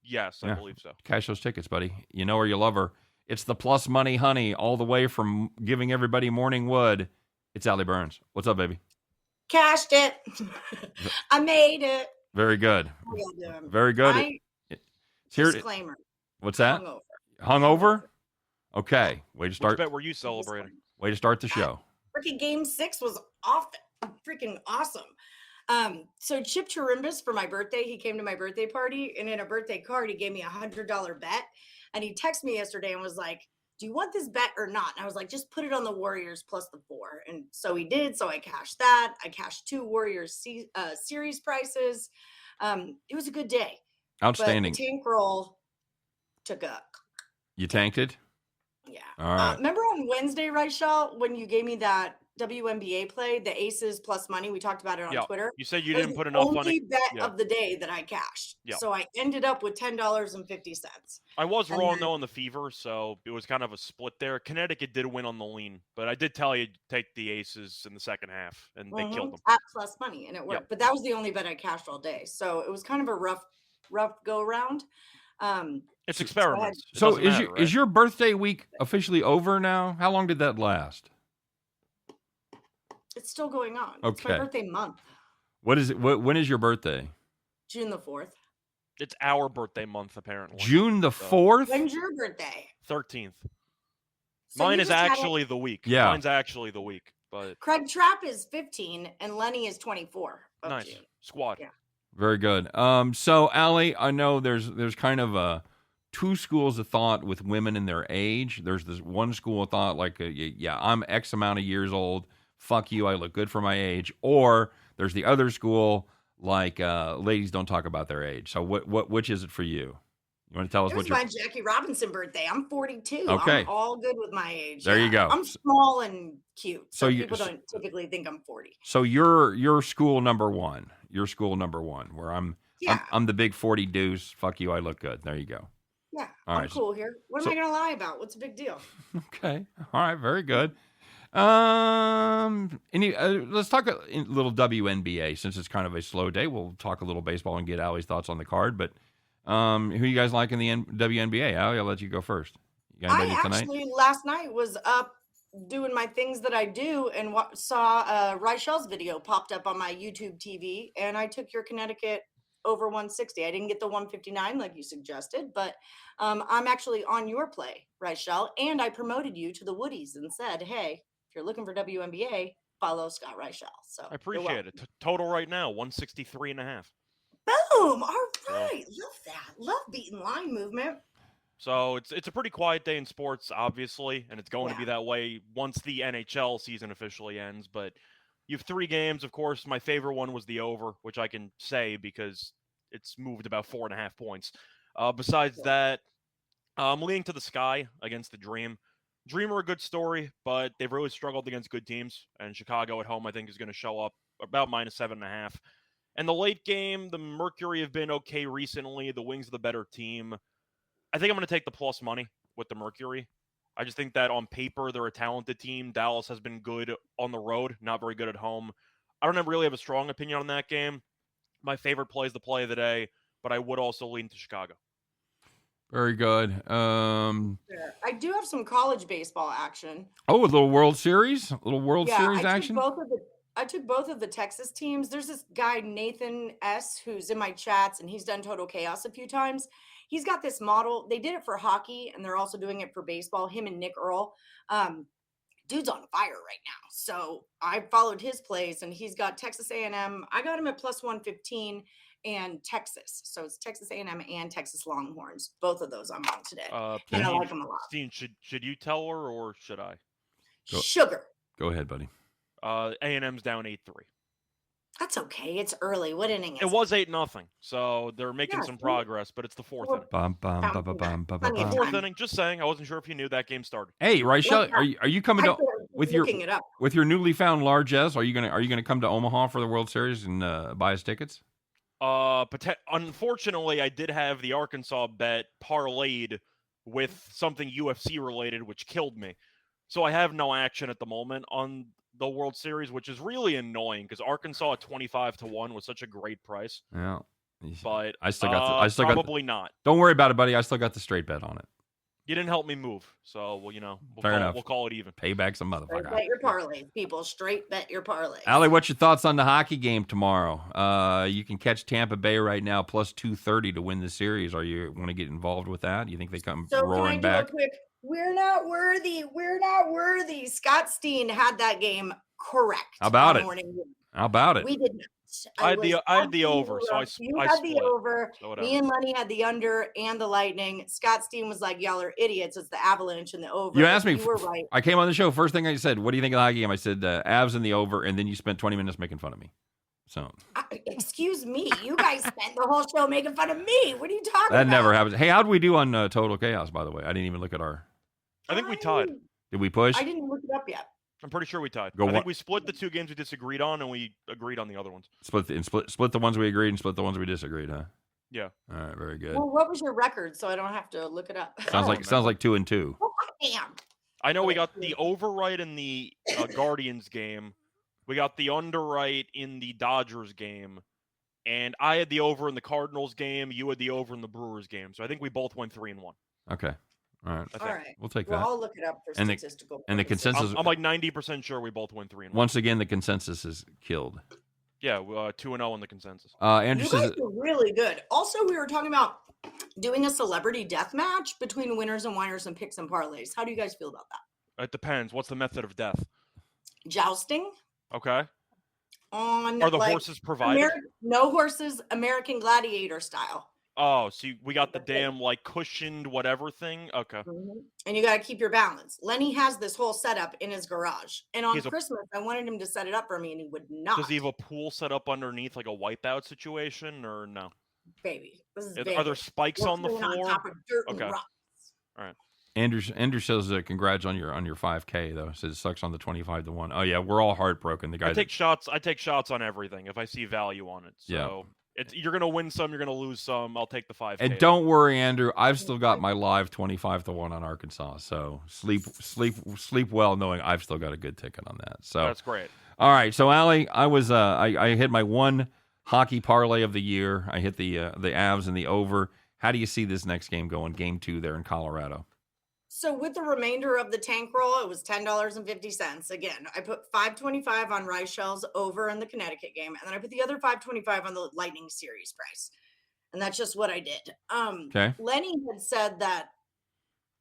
[SPEAKER 2] Yes, I believe so.
[SPEAKER 1] Cash those tickets, buddy. You know her, you love her. It's the plus money honey, all the way from giving everybody morning wood. It's Allie Burns. What's up, baby?
[SPEAKER 3] Cashed it. I made it.
[SPEAKER 1] Very good. Very good.
[SPEAKER 3] Disclaimer.
[SPEAKER 1] What's that? Hungover? Okay. Way to start.
[SPEAKER 2] Which bet were you celebrating?
[SPEAKER 1] Way to start the show.
[SPEAKER 3] Freaking game 6 was freaking awesome. So Chip Chirimbus for my birthday, he came to my birthday party, and in a birthday card, he gave me $100 bet. And he texted me yesterday and was like, do you want this bet or not? And I was like, just put it on the Warriors plus the 4. And so he did. So I cashed that. I cashed 2 Warriors series prices. It was a good day.
[SPEAKER 1] Outstanding.
[SPEAKER 3] But the tank roll took a.
[SPEAKER 1] You tanked it?
[SPEAKER 3] Yeah.
[SPEAKER 1] All right.
[SPEAKER 3] Remember on Wednesday, Reichel, when you gave me that WNBA play, the Aces plus money? We talked about it on Twitter.
[SPEAKER 2] You said you didn't put enough on it.
[SPEAKER 3] Only bet of the day that I cashed.
[SPEAKER 2] Yeah.
[SPEAKER 3] So I ended up with $10.50.
[SPEAKER 2] I was wrong though on the fever, so it was kind of a split there. Connecticut did win on the lean, but I did tell you to take the Aces in the second half, and they killed them
[SPEAKER 3] at plus money, and it worked. But that was the only bet I cashed all day, so it was kind of a rough go round.
[SPEAKER 2] It's experiments.
[SPEAKER 1] So is your birthday week officially over now? How long did that last?
[SPEAKER 3] It's still going on.
[SPEAKER 1] Okay.
[SPEAKER 3] It's my birthday month.
[SPEAKER 1] What is it? When is your birthday?
[SPEAKER 3] June the 4th.
[SPEAKER 2] It's our birthday month, apparently.
[SPEAKER 1] June the 4th?
[SPEAKER 3] When's your birthday?
[SPEAKER 2] 13th.
[SPEAKER 3] So
[SPEAKER 2] Mine is actually the week.
[SPEAKER 1] Yeah.
[SPEAKER 2] Mine's actually the week. But
[SPEAKER 3] Craig Trapp is 15 and Lenny is 24.
[SPEAKER 2] Nice.
[SPEAKER 3] June.
[SPEAKER 2] Squad.
[SPEAKER 3] Yeah.
[SPEAKER 1] Very good. So Allie, I know there's kind of two schools of thought with women in their age. There's this one school of thought like, I'm X amount of years old. Fuck you, I look good for my age. Or there's the other school like ladies don't talk about their age. So which is it for you? You want to tell us what
[SPEAKER 3] my Jackie Robinson birthday. I'm 42.
[SPEAKER 1] Okay.
[SPEAKER 3] I'm all good with my age.
[SPEAKER 1] There you go.
[SPEAKER 3] I'm small and cute. So people
[SPEAKER 1] so
[SPEAKER 3] don't typically think I'm 40.
[SPEAKER 1] So you're school number one. You're school number one, where I'm the big 40 deuce. Fuck you, I look good. There you go.
[SPEAKER 3] Yeah,
[SPEAKER 1] all
[SPEAKER 3] I'm
[SPEAKER 1] right.
[SPEAKER 3] cool here. What am I going to lie about? What's a big deal?
[SPEAKER 1] Okay. All right. Very good. Let's talk a little WNBA since it's kind of a slow day. We'll talk a little baseball and get Allie's thoughts on the card. But who you guys like in the WNBA? Allie, I'll let you go first. You got anybody tonight?
[SPEAKER 3] Actually last night was up doing my things that I do and saw Reichel's video popped up on my YouTube TV, and I took your Connecticut over 160. I didn't get the 159 like you suggested, but I'm actually on your play, Reichel, and I promoted you to the Woodies and said, hey, if you're looking for WNBA, follow Scott Reichel. So
[SPEAKER 2] I appreciate it. Total right now, 163.5.
[SPEAKER 3] Boom! All right, love that. love beating line movement.
[SPEAKER 2] So it's a pretty quiet day in sports, obviously, and it's going to be
[SPEAKER 3] Yeah.
[SPEAKER 2] that way once the NHL season officially ends. But you have 3 games, of course. My favorite one was the over, which I can say because it's moved about 4.5 points. Besides that, I'm leaning to the Sky against the Dream. Dream are a good story, but they've really struggled against good teams. And Chicago at home, I think, is going to show up about -7.5. And the late game, the Mercury have been okay recently. The Wings are the better team. I think I'm going to take the plus money with the Mercury. I just think that on paper, they're a talented team. Dallas has been good on the road, not very good at home. I don't really have a strong opinion on that game. My favorite play is the play of the day, but I would also lean to Chicago.
[SPEAKER 1] Very good.
[SPEAKER 3] I do have some college baseball action.
[SPEAKER 1] Oh, a little World Series? A little World
[SPEAKER 3] Yeah,
[SPEAKER 1] Series
[SPEAKER 3] I
[SPEAKER 1] action?
[SPEAKER 3] took both of the Texas teams. There's this guy, Nathan S., who's in my chats, and he's done Total Chaos a few times. He's got this model. They did it for hockey, and they're also doing it for baseball, him and Nick Earl. Dude's on fire right now. So I followed his plays, and he's got Texas A&M. I got him at plus 115 and Texas. So it's Texas A&M and Texas Longhorns. Both of those I'm on today. And I like them a lot.
[SPEAKER 2] Steehn, should you tell her or should I?
[SPEAKER 3] Sugar.
[SPEAKER 1] Go ahead, buddy.
[SPEAKER 2] A&M's down 8-3.
[SPEAKER 3] That's okay. It's early. What inning is
[SPEAKER 2] it? It was 8-0, so they're making some progress, but it's the 4th inning. Fourth inning. Just saying. I wasn't sure if you knew that game started.
[SPEAKER 1] Hey, Reichel, are you coming to with your newly found largesse? Are you gonna come to Omaha for the World Series and buy us tickets?
[SPEAKER 2] Unfortunately, I did have the Arkansas bet parlayed with something UFC related, which killed me. So I have no action at the moment on the World Series, which is really annoying because Arkansas at 25-1 was such a great price.
[SPEAKER 1] Yeah,
[SPEAKER 2] but
[SPEAKER 1] I still got
[SPEAKER 2] probably not.
[SPEAKER 1] Don't worry about it, buddy. I still got the straight bet on it.
[SPEAKER 2] You didn't help me move, so we'll call it even.
[SPEAKER 1] Pay back some motherfucker.
[SPEAKER 3] Straight bet your parlays, people. Straight bet your parlays.
[SPEAKER 1] Allie, what's your thoughts on the hockey game tomorrow? You can catch Tampa Bay right now plus 230 to win the series. Are you want to get involved with that? You think they come roaring back?
[SPEAKER 3] We're not worthy. We're not worthy. Scott Steehn had that game correct.
[SPEAKER 1] How about it? How about it?
[SPEAKER 3] We did not.
[SPEAKER 2] I had the over, so I
[SPEAKER 3] had the over. Me and Lenny had the under and the Lightning. Scott Steehn was like, "Y'all are idiots. It's the Avalanche and the over."
[SPEAKER 1] You asked me.
[SPEAKER 3] You were right.
[SPEAKER 1] I came on the show. First thing I said, "What do you think of the hockey game?" I said, "Avs and the over," and then you spent 20 minutes making fun of me. So,
[SPEAKER 3] excuse me, you guys spent the whole show making fun of me. What are you talking about?
[SPEAKER 1] That never happens. Hey, how'd we do on Total Chaos? By the way, I didn't even look at our.
[SPEAKER 2] I think we tied.
[SPEAKER 1] Did we push?
[SPEAKER 3] I didn't look it up yet.
[SPEAKER 2] I'm pretty sure we tied. I think we split the 2 games we disagreed on, and we agreed on the other ones.
[SPEAKER 1] Split the ones we agreed and split the ones we disagreed, huh?
[SPEAKER 2] Yeah.
[SPEAKER 1] All right, very good.
[SPEAKER 3] Well, what was your record, so I don't have to look it up?
[SPEAKER 1] Sounds like 2-2.
[SPEAKER 3] Oh, damn.
[SPEAKER 2] I know we got the over right in the Guardians game. We got the under right in the Dodgers game, and I had the over in the Cardinals game. You had the over in the Brewers game. So I think we both went 3-1.
[SPEAKER 1] Okay. All right.
[SPEAKER 3] All right.
[SPEAKER 1] We'll take that.
[SPEAKER 3] I'll look it up for statistical.
[SPEAKER 1] And the consensus.
[SPEAKER 2] I'm like 90% sure we both went 3-1.
[SPEAKER 1] Once again, the consensus is killed.
[SPEAKER 2] Yeah, 2-0 in the consensus.
[SPEAKER 3] Andrew says are really good. Also, we were talking about doing a celebrity death match between winners and whiners and picks and parlays. How do you guys feel about that?
[SPEAKER 2] It depends. What's the method of death?
[SPEAKER 3] Jousting.
[SPEAKER 2] Okay.
[SPEAKER 3] Are
[SPEAKER 2] the horses provided?
[SPEAKER 3] No horses, American Gladiator style.
[SPEAKER 2] Oh, so we got the damn cushioned whatever thing. Okay.
[SPEAKER 3] Mm-hmm. And you got to keep your balance. Lenny has this whole setup in his garage. And on Christmas, I wanted him to set it up for me, and he would not.
[SPEAKER 2] Does he have a pool set up underneath, like a wipeout situation, or no?
[SPEAKER 3] Baby, this is
[SPEAKER 2] Are there spikes on the floor?
[SPEAKER 3] On top of dirt and rocks.
[SPEAKER 2] All right.
[SPEAKER 1] Andrew says congrats on your 5K though. Says it sucks on the 25-1. Oh yeah, we're all heartbroken. The guy
[SPEAKER 2] I take shots on everything if I see value on it. So yeah. You're gonna win some, you're gonna lose some. I'll take the 5K.
[SPEAKER 1] And don't worry, Andrew. I've still got my live 25-1 on Arkansas. So sleep well, knowing I've still got a good ticket on that. So
[SPEAKER 2] that's great.
[SPEAKER 1] All right. So Allie, I was I hit my one hockey parlay of the year. I hit the Avs and the over. How do you see this next game going? Game 2 there in Colorado.
[SPEAKER 3] So with the remainder of the tank roll, it was $10.50. Again, I put $5.25 on Reichel's over in the Connecticut game, and then I put the other $5.25 on the Lightning series price. And that's just what I did.
[SPEAKER 1] Okay.
[SPEAKER 3] Lenny had said that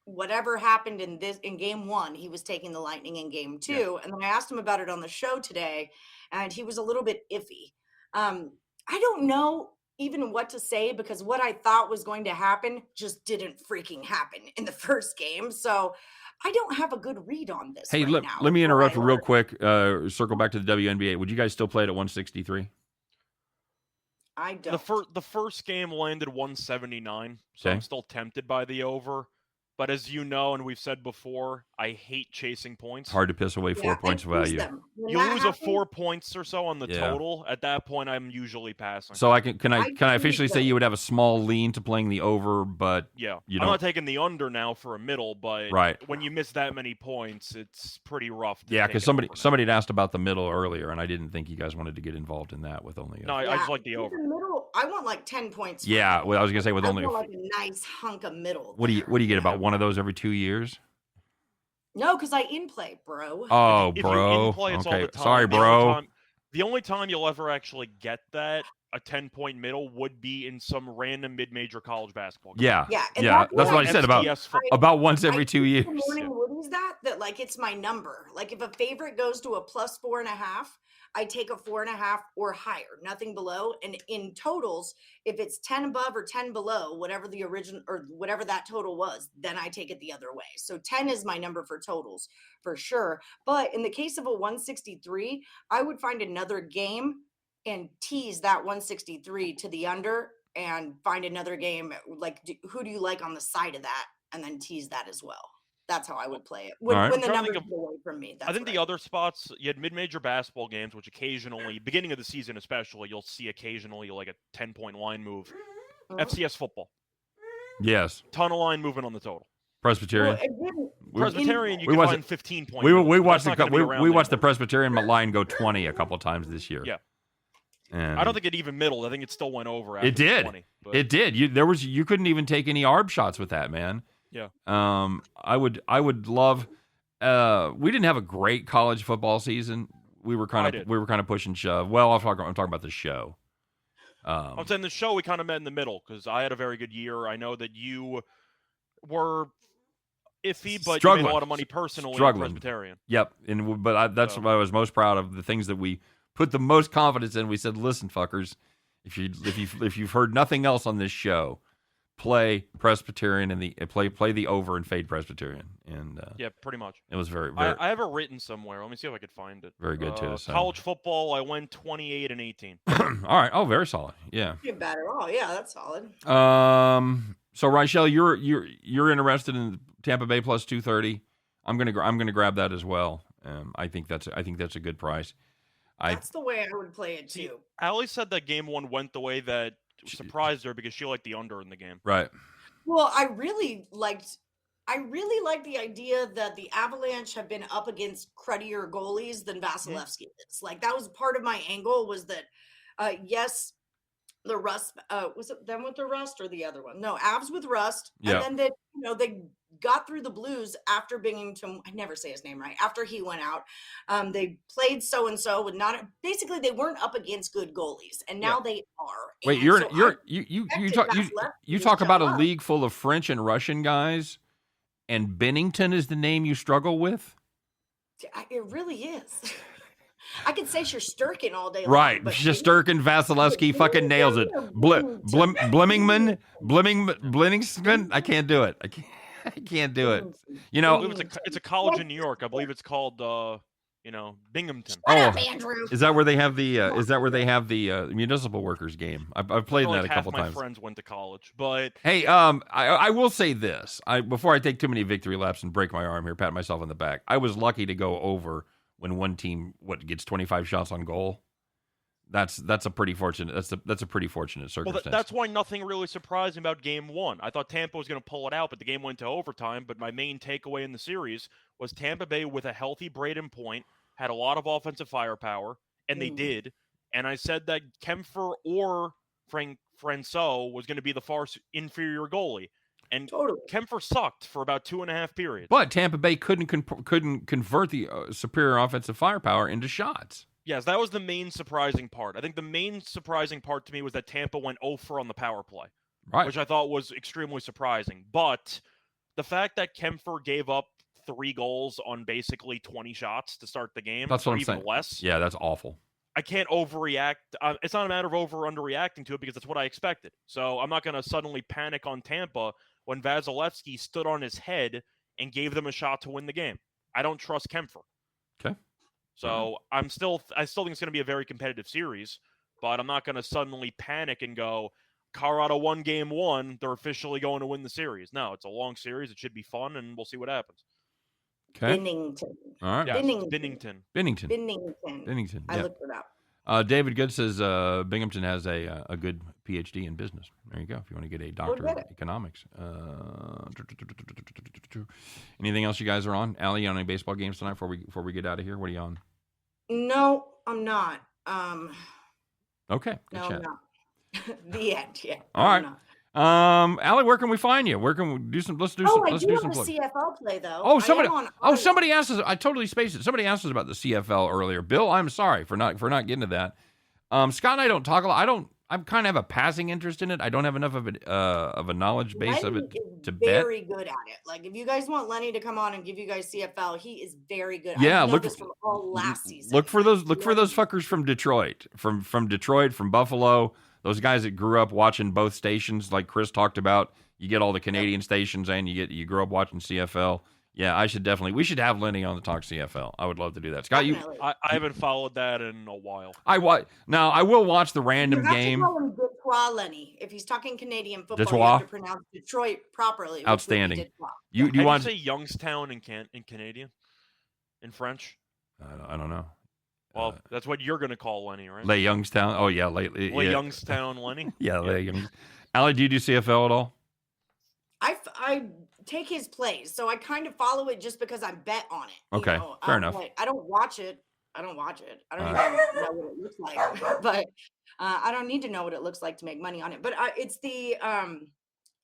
[SPEAKER 3] whatever happened in game 1, he was taking the Lightning in game 2. Yeah. And then I asked him about it on the show today, and he was a little bit iffy. I don't know. even what to say because what I thought was going to happen just didn't freaking happen in the first game. So I don't have a good read on this.
[SPEAKER 1] Hey,
[SPEAKER 3] right now,
[SPEAKER 1] let me
[SPEAKER 3] is what
[SPEAKER 1] interrupt
[SPEAKER 3] I
[SPEAKER 1] real
[SPEAKER 3] heard.
[SPEAKER 1] quick. Circle back to the WNBA. Would you guys still play it at 163?
[SPEAKER 3] I don't.
[SPEAKER 2] The first game landed 179, so
[SPEAKER 1] Okay.
[SPEAKER 2] I'm still tempted by the over. But as you know, and we've said before, I hate chasing points.
[SPEAKER 1] Hard to piss away 4 points of value.
[SPEAKER 2] You lose a 4 points or so on the
[SPEAKER 1] Yeah.
[SPEAKER 2] total. At that point, I'm usually passing.
[SPEAKER 1] So can I officially say
[SPEAKER 3] choose
[SPEAKER 1] you would have a small lean to playing the over, but
[SPEAKER 2] Yeah,
[SPEAKER 1] you
[SPEAKER 2] I'm
[SPEAKER 1] don't.
[SPEAKER 2] not taking the under now for a middle, but
[SPEAKER 1] Right.
[SPEAKER 2] when you miss that many points, it's pretty rough.
[SPEAKER 1] Yeah,
[SPEAKER 2] because
[SPEAKER 1] because somebody had asked about the middle earlier, and I didn't think you guys wanted to get involved in that with only.
[SPEAKER 2] No, I just like the over.
[SPEAKER 3] Middle, I want like 10 points.
[SPEAKER 1] Yeah, well, I was gonna say with
[SPEAKER 3] I
[SPEAKER 1] only.
[SPEAKER 3] want like a nice hunk of middle.
[SPEAKER 1] What do you get about one of those every 2 years?
[SPEAKER 3] No, because I in play, bro.
[SPEAKER 1] Oh,
[SPEAKER 2] If
[SPEAKER 1] bro.
[SPEAKER 2] you in-play, it's all
[SPEAKER 1] Okay,
[SPEAKER 2] the time.
[SPEAKER 1] sorry, bro.
[SPEAKER 2] The only time you'll ever actually get that, a 10-point middle, would be in some random mid-major college basketball game.
[SPEAKER 1] Yeah,
[SPEAKER 3] Yeah, and
[SPEAKER 1] yeah. That's
[SPEAKER 3] what
[SPEAKER 1] what I said about
[SPEAKER 2] FCS football.
[SPEAKER 1] about once every
[SPEAKER 3] I
[SPEAKER 1] 2
[SPEAKER 3] teach
[SPEAKER 1] years.
[SPEAKER 3] the morning woodies that like it's my number. Like if a favorite goes to a plus 4.5, I take a 4.5 or higher, nothing below. And in totals, if it's 10 above or 10 below, whatever the original or whatever that total was, then I take it the other way. So 10 is my number for totals for sure. But in the case of a 163, I would find another game and tease that 163 to the under and find another game. Like, who do you like on the side of that? And then tease that as well. That's how I would play it. When,
[SPEAKER 1] All right.
[SPEAKER 3] when the
[SPEAKER 2] I'm trying to
[SPEAKER 3] numbers
[SPEAKER 2] think
[SPEAKER 3] get away from me. That's
[SPEAKER 2] I think
[SPEAKER 3] what
[SPEAKER 2] the other spots, you had mid-major basketball games, which occasionally, beginning of the season especially, you'll see occasionally like a 10-point line move.
[SPEAKER 3] Mhm.
[SPEAKER 2] FCS football.
[SPEAKER 1] Yes,
[SPEAKER 2] Ton of line movement on the total.
[SPEAKER 1] Presbyterian.
[SPEAKER 2] Presbyterian, you
[SPEAKER 1] we
[SPEAKER 2] can
[SPEAKER 1] watched
[SPEAKER 2] find 15 points.
[SPEAKER 1] We watched we watched the Presbyterian line go 20 a couple times this year.
[SPEAKER 2] Yeah.
[SPEAKER 1] And
[SPEAKER 2] I don't think it even middled. I think it still went over after
[SPEAKER 1] it did.
[SPEAKER 2] 20. But
[SPEAKER 1] It did. You couldn't even take any arb shots with that, man.
[SPEAKER 2] Yeah.
[SPEAKER 1] I would love. We didn't have a great college football season. We were kind of push and shove. Well, I'm talking about the show.
[SPEAKER 2] I'm saying the show we kind of met in the middle because I had a very good year. I know that you were iffy, but you made a lot of money personally in Presbyterian.
[SPEAKER 1] Yep, but that's what I was most proud of. The things that we put the most confidence in. We said, "Listen, fuckers, if you've heard nothing else on this show, play Presbyterian and play the over and fade Presbyterian." And
[SPEAKER 2] yeah, pretty much.
[SPEAKER 1] It was very.
[SPEAKER 2] I have it written somewhere. Let me see if I could find it.
[SPEAKER 1] Very good too. So.
[SPEAKER 2] College football, I went 28-18.
[SPEAKER 1] All right. Oh, very solid. Yeah.
[SPEAKER 3] Not bad at all. Yeah, that's solid.
[SPEAKER 1] So Reichel, you're interested in Tampa Bay plus 230. I'm gonna grab that as well. I think that's a good price.
[SPEAKER 3] That's the way I would play it too.
[SPEAKER 2] Allie said that game one went the way that surprised her because she liked the under in the game.
[SPEAKER 1] Right.
[SPEAKER 3] Well, I really liked the idea that the Avalanche have been up against cruddier goalies than Vasilevsky is. Like that was part of my angle was that, yes, the Rust, was it them with the Rust or the other one? No, Avs with Rust.
[SPEAKER 1] Yeah.
[SPEAKER 3] And then they got through the Blues after Binghamton. I never say his name right. After he went out, they played so-and-so with basically they weren't up against good goalies and now they are.
[SPEAKER 1] Wait, you talk about a league full of French and Russian guys and Bennington is the name you struggle with?
[SPEAKER 3] It really is. I could say Shesterkin all day long.
[SPEAKER 1] Right. Shesterkin, Vasilevsky fucking nails it. Blimmingman? I can't do it. I can't do it.
[SPEAKER 2] It's a college in New York. I believe it's called Binghamton.
[SPEAKER 3] Up, Andrew.
[SPEAKER 1] Is that where they have the municipal workers game? I've played that a couple times.
[SPEAKER 2] Half my friends went to college, but
[SPEAKER 1] hey, I will say this. Before I take too many victory laps and break my arm here, pat myself on the back. I was lucky to go over when one team gets 25 shots on goal. That's a pretty fortunate. That's a pretty fortunate circumstance.
[SPEAKER 2] Well, that's why nothing really surprising about game one. I thought Tampa was going to pull it out, but the game went to overtime. But my main takeaway in the series was Tampa Bay with a healthy Braden Point had a lot of offensive firepower, and they did. And I said that Kempfer or Francois was going to be the far inferior goalie. And Kempfer sucked for about 2.5 periods.
[SPEAKER 1] But Tampa Bay couldn't convert the superior offensive firepower into shots.
[SPEAKER 2] Yes, that was the main surprising part. I think the main surprising part to me was that Tampa went 0-for on the power play,
[SPEAKER 1] right?
[SPEAKER 2] Which I thought was extremely surprising. But the fact that Kempfer gave up 3 goals on basically 20 shots to start the game,
[SPEAKER 1] that's what I'm
[SPEAKER 2] even
[SPEAKER 1] saying.
[SPEAKER 2] Less.
[SPEAKER 1] Yeah, that's awful.
[SPEAKER 2] I can't overreact. It's not a matter of over or underreacting to it because that's what I expected. So I'm not going to suddenly panic on Tampa when Vasilevsky stood on his head and gave them a shot to win the game. I don't trust Kempfer.
[SPEAKER 1] Okay.
[SPEAKER 2] So I still think it's going to be a very competitive series, but I'm not going to suddenly panic and go, Colorado won game 1, they're officially going to win the series. No, it's a long series. It should be fun, and we'll see what happens.
[SPEAKER 1] Okay.
[SPEAKER 3] Binnington.
[SPEAKER 1] All right.
[SPEAKER 2] Yes,
[SPEAKER 3] Binnington.
[SPEAKER 1] Binnington.
[SPEAKER 3] I
[SPEAKER 1] Yeah.
[SPEAKER 3] looked it up.
[SPEAKER 1] David Good says Binghamton has a good PhD in business. There you go. If you want to get a doctor of economics. Anything else you guys are on? Allie, you on any baseball games tonight before we get out of here? What are you on?
[SPEAKER 3] No, I'm not.
[SPEAKER 1] Okay.
[SPEAKER 3] No, I'm not. The end. Yeah.
[SPEAKER 1] All right. Allie, where can we find you? Where can we do some? Let's do some. Let's do some.
[SPEAKER 3] I do have a CFL play though.
[SPEAKER 1] Oh, somebody asked us. I totally spaced it. Somebody asked us about the CFL earlier. Bill, I'm sorry for not getting to that. Scott and I don't talk a lot. I'm kind of have a passing interest in it. I don't have enough of a knowledge base of it to bet.
[SPEAKER 3] Very good at it. Like if you guys want Lenny to come on and give you guys CFL, he is very good.
[SPEAKER 1] Yeah,
[SPEAKER 3] look from all last season.
[SPEAKER 1] Look for those fuckers from Detroit, from Detroit, from Buffalo. Those guys that grew up watching both stations, like Chris talked about. You get all the Canadian stations, and you grew up watching CFL. Yeah, we should have Lenny on the talk CFL. I would love to do that. Scott,
[SPEAKER 2] I haven't followed that in a while.
[SPEAKER 1] I will watch the random game.
[SPEAKER 3] You have to call him Detroit, Lenny. If he's talking Canadian football,
[SPEAKER 1] Detroit?
[SPEAKER 3] you have to pronounce Detroit properly.
[SPEAKER 1] Outstanding.
[SPEAKER 2] You want to say Youngstown in Canadian, in French?
[SPEAKER 1] I don't know.
[SPEAKER 2] Well, that's what you're going to call Lenny, right?
[SPEAKER 1] Lay Youngstown. Oh yeah,
[SPEAKER 2] Lay Youngstown Lenny.
[SPEAKER 1] Yeah, Lay Youngstown. Allie, do you do CFL at all?
[SPEAKER 3] I take his plays, so I kind of follow it just because I bet on it.
[SPEAKER 1] Okay, fair enough.
[SPEAKER 3] I don't watch it. I don't even know what it looks like, but I don't need to know what it looks like to make money on it. But it's the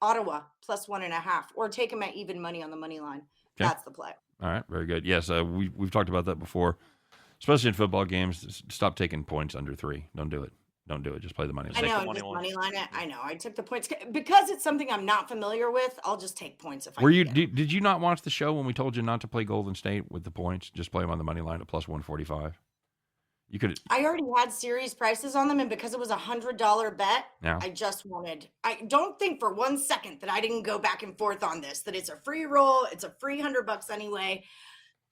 [SPEAKER 3] Ottawa +1.5, or take them at even money on the money line. Okay. That's the play.
[SPEAKER 1] All right, very good. Yes, we've talked about that before, especially in football games. Stop taking points under 3. Don't do it. Don't do it. Just play the money line.
[SPEAKER 3] I know, just money line it. I know. I took the points because it's something I'm not familiar with. I'll just take points if I.
[SPEAKER 1] Did you not watch the show when we told you not to play Golden State with the points? Just play them on the money line at +145. You could.
[SPEAKER 3] I already had series prices on them, and because it was $100 bet,
[SPEAKER 1] yeah.
[SPEAKER 3] I don't think for 1 second that I didn't go back and forth on this. That it's a free roll. It's a free $100 anyway.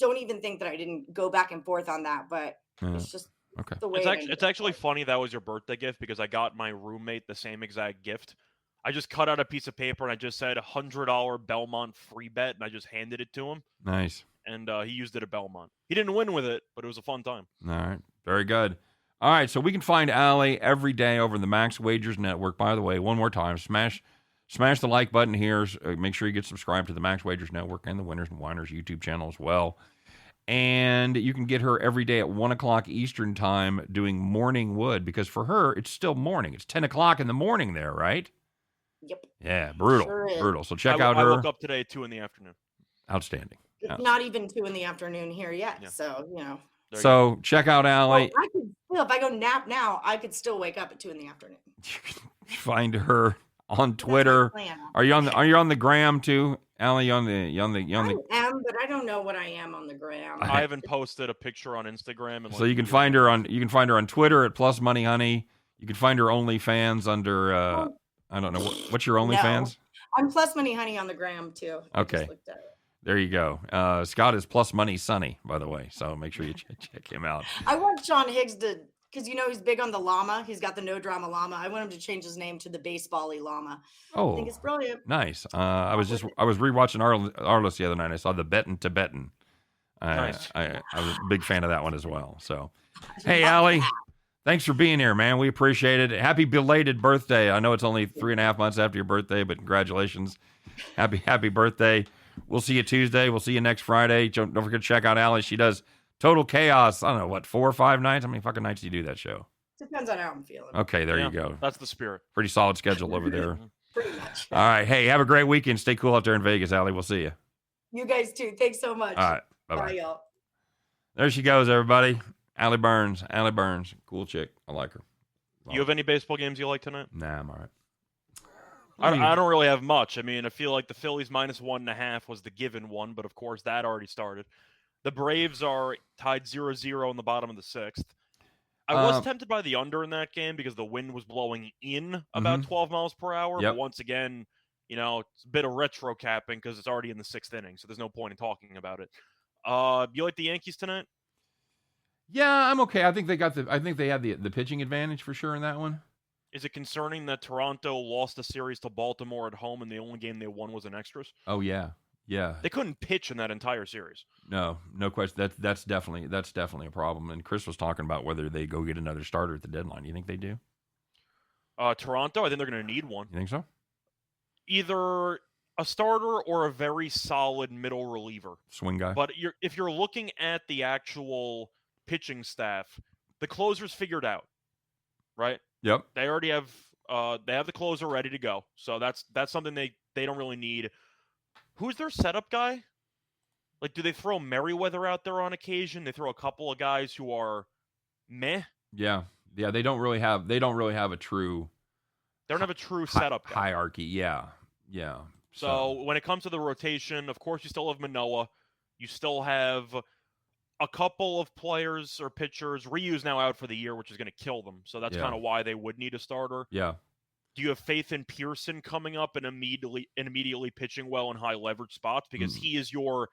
[SPEAKER 3] Don't even think that I didn't go back and forth on that, but it's just.
[SPEAKER 1] Okay.
[SPEAKER 2] It's actually funny that was your birthday gift because I got my roommate the same exact gift. I just cut out a piece of paper and I just said $100 Belmont free bet and I just handed it to him.
[SPEAKER 1] Nice.
[SPEAKER 2] And he used it at Belmont. He didn't win with it, but it was a fun time.
[SPEAKER 1] All right. Very good. All right. So we can find Allie every day over the Max Wagers Network. By the way, one more time, smash the like button here. Make sure you get subscribed to the Max Wagers Network and the Winners and Whiners YouTube channel as well. And you can get her every day at 1 o'clock Eastern time doing Morning Wood, because for her, it's still morning. It's 10 o'clock in the morning there, right?
[SPEAKER 3] Yep.
[SPEAKER 1] Yeah, brutal. Sure brutal. So check out her.
[SPEAKER 2] I woke up today at 2 in the afternoon.
[SPEAKER 1] Outstanding.
[SPEAKER 3] It's not even 2 in the afternoon here yet. Yeah. So,
[SPEAKER 1] So check out Allie.
[SPEAKER 3] Well, I could still, if I go nap now, I could still wake up at 2 in the afternoon.
[SPEAKER 1] You can find her on Twitter. Are you on the gram too? Allie, I
[SPEAKER 3] am, but I don't know what I am on the gram.
[SPEAKER 2] I haven't posted a picture on Instagram, and
[SPEAKER 1] so you can find her on Twitter at Plus Money Honey. You can find her OnlyFans under I don't know what's your OnlyFans.
[SPEAKER 3] I'm Plus Money Honey on the gram too.
[SPEAKER 1] Okay, there you go. Scott is Plus Money Sunny, by the way, so make sure you check him out.
[SPEAKER 3] I want Sean Higgs to. Because he's big on the llama. He's got the no drama llama. I want him to change his name to the baseball-y llama.
[SPEAKER 1] Oh,
[SPEAKER 3] I think it's brilliant.
[SPEAKER 1] Nice. I was rewatching Arliss the other night. I saw the Bettin' Tibetan.
[SPEAKER 2] Nice.
[SPEAKER 1] I was a big fan of that one as well. So, hey, Allie, thanks for being here, man. We appreciate it. Happy belated birthday. I know it's only 3.5 months after your birthday, but congratulations. Happy birthday. We'll see you Tuesday. We'll see you next Friday. Don't forget to check out Allie. She does Total Chaos. I don't know, what, 4 or 5 nights? How many fucking nights do you do that show?
[SPEAKER 3] Depends on how I'm feeling.
[SPEAKER 1] Okay, there you go.
[SPEAKER 2] That's the spirit.
[SPEAKER 1] Pretty solid schedule over there.
[SPEAKER 3] Pretty much.
[SPEAKER 1] All right. Hey, have a great weekend. Stay cool out there in Vegas, Allie. We'll see you.
[SPEAKER 3] You guys too. Thanks so much.
[SPEAKER 1] All right. Bye-bye.
[SPEAKER 3] Bye, y'all.
[SPEAKER 1] There she goes, everybody. Allie Burns. Cool chick. I like her.
[SPEAKER 2] You have any baseball games you like tonight?
[SPEAKER 1] Nah, I'm all right.
[SPEAKER 2] I don't really have much. I mean, I feel like the Phillies -1.5 was the given one, but of course that already started. The Braves are tied 0-0 in the bottom of the 6th. I was tempted by the under in that game because the wind was blowing in about 12 miles per hour.
[SPEAKER 1] Yep.
[SPEAKER 2] But once again, it's a bit of retro capping because it's already in the 6th inning, so there's no point in talking about it. You like the Yankees tonight?
[SPEAKER 1] Yeah, I'm okay. I think they had the pitching advantage for sure in that one.
[SPEAKER 2] Is it concerning that Toronto lost a series to Baltimore at home and the only game they won was in extras?
[SPEAKER 1] Oh yeah. Yeah.
[SPEAKER 2] They couldn't pitch in that entire series.
[SPEAKER 1] No question. That's definitely a problem. And Chris was talking about whether they go get another starter at the deadline. You think they do?
[SPEAKER 2] Toronto, I think they're going to need one.
[SPEAKER 1] You think so?
[SPEAKER 2] Either a starter or a very solid middle reliever.
[SPEAKER 1] Swing guy.
[SPEAKER 2] But if you're looking at the actual pitching staff, the closer's figured out, right?
[SPEAKER 1] Yep.
[SPEAKER 2] They already have the closer ready to go. So that's something they don't really need. Who's their setup guy? Like, do they throw Merriweather out there on occasion? They throw a couple of guys who are meh.
[SPEAKER 1] Yeah. They don't really have a true.
[SPEAKER 2] They don't have a true setup guy.
[SPEAKER 1] Hierarchy. Yeah.
[SPEAKER 2] So when it comes to the rotation, of course you still have Manoah. You still have a couple of players or pitchers. Ryu's now out for the year, which is going to kill them. So that's kind of why they would need a starter.
[SPEAKER 1] Yeah.
[SPEAKER 2] Do you have faith in Pearson coming up and immediately pitching well in high leverage spots? Because he is your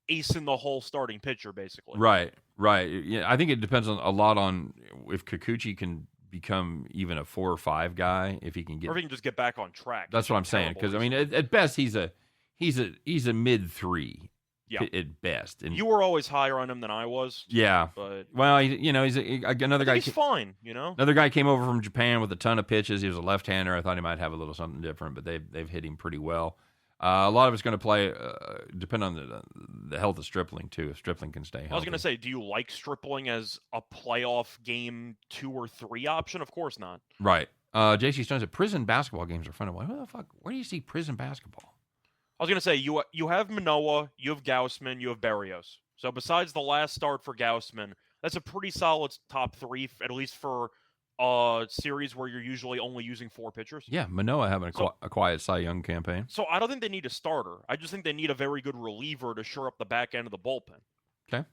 [SPEAKER 2] ace in the hole starting pitcher, basically.
[SPEAKER 1] Right. Yeah, I think it depends a lot on if Kikuchi can become even a 4 or 5 guy, if he can get,
[SPEAKER 2] or if he can just get back on track.
[SPEAKER 1] That's what I'm saying. Because I mean, at best, he's a mid 3.
[SPEAKER 2] Yeah.
[SPEAKER 1] At best. And
[SPEAKER 2] you were always higher on him than I was.
[SPEAKER 1] Yeah.
[SPEAKER 2] But
[SPEAKER 1] well, he's another guy.
[SPEAKER 2] He's fine,
[SPEAKER 1] Another guy came over from Japan with a ton of pitches. He was a left-hander. I thought he might have a little something different, but they've hit him pretty well. A lot of it's going to play depend on the health of Stripling too. If Stripling can stay healthy.
[SPEAKER 2] I was going to say, do you like Stripling as a playoff game 2 or 3 option? Of course not.
[SPEAKER 1] Right. JC Stone said prison basketball games are fun to watch. What the fuck? Where do you see prison basketball?
[SPEAKER 2] I was going to say, you have Manoah, you have Gausman, you have Berrios. So besides the last start for Gausman, that's a pretty solid top 3, at least for a series where you're usually only using 4 pitchers.
[SPEAKER 1] Yeah, Manoah having a quiet Cy Young campaign.
[SPEAKER 2] So I don't think they need a starter. I just think they need a very good reliever to shore up the back end of the bullpen.
[SPEAKER 1] Okay.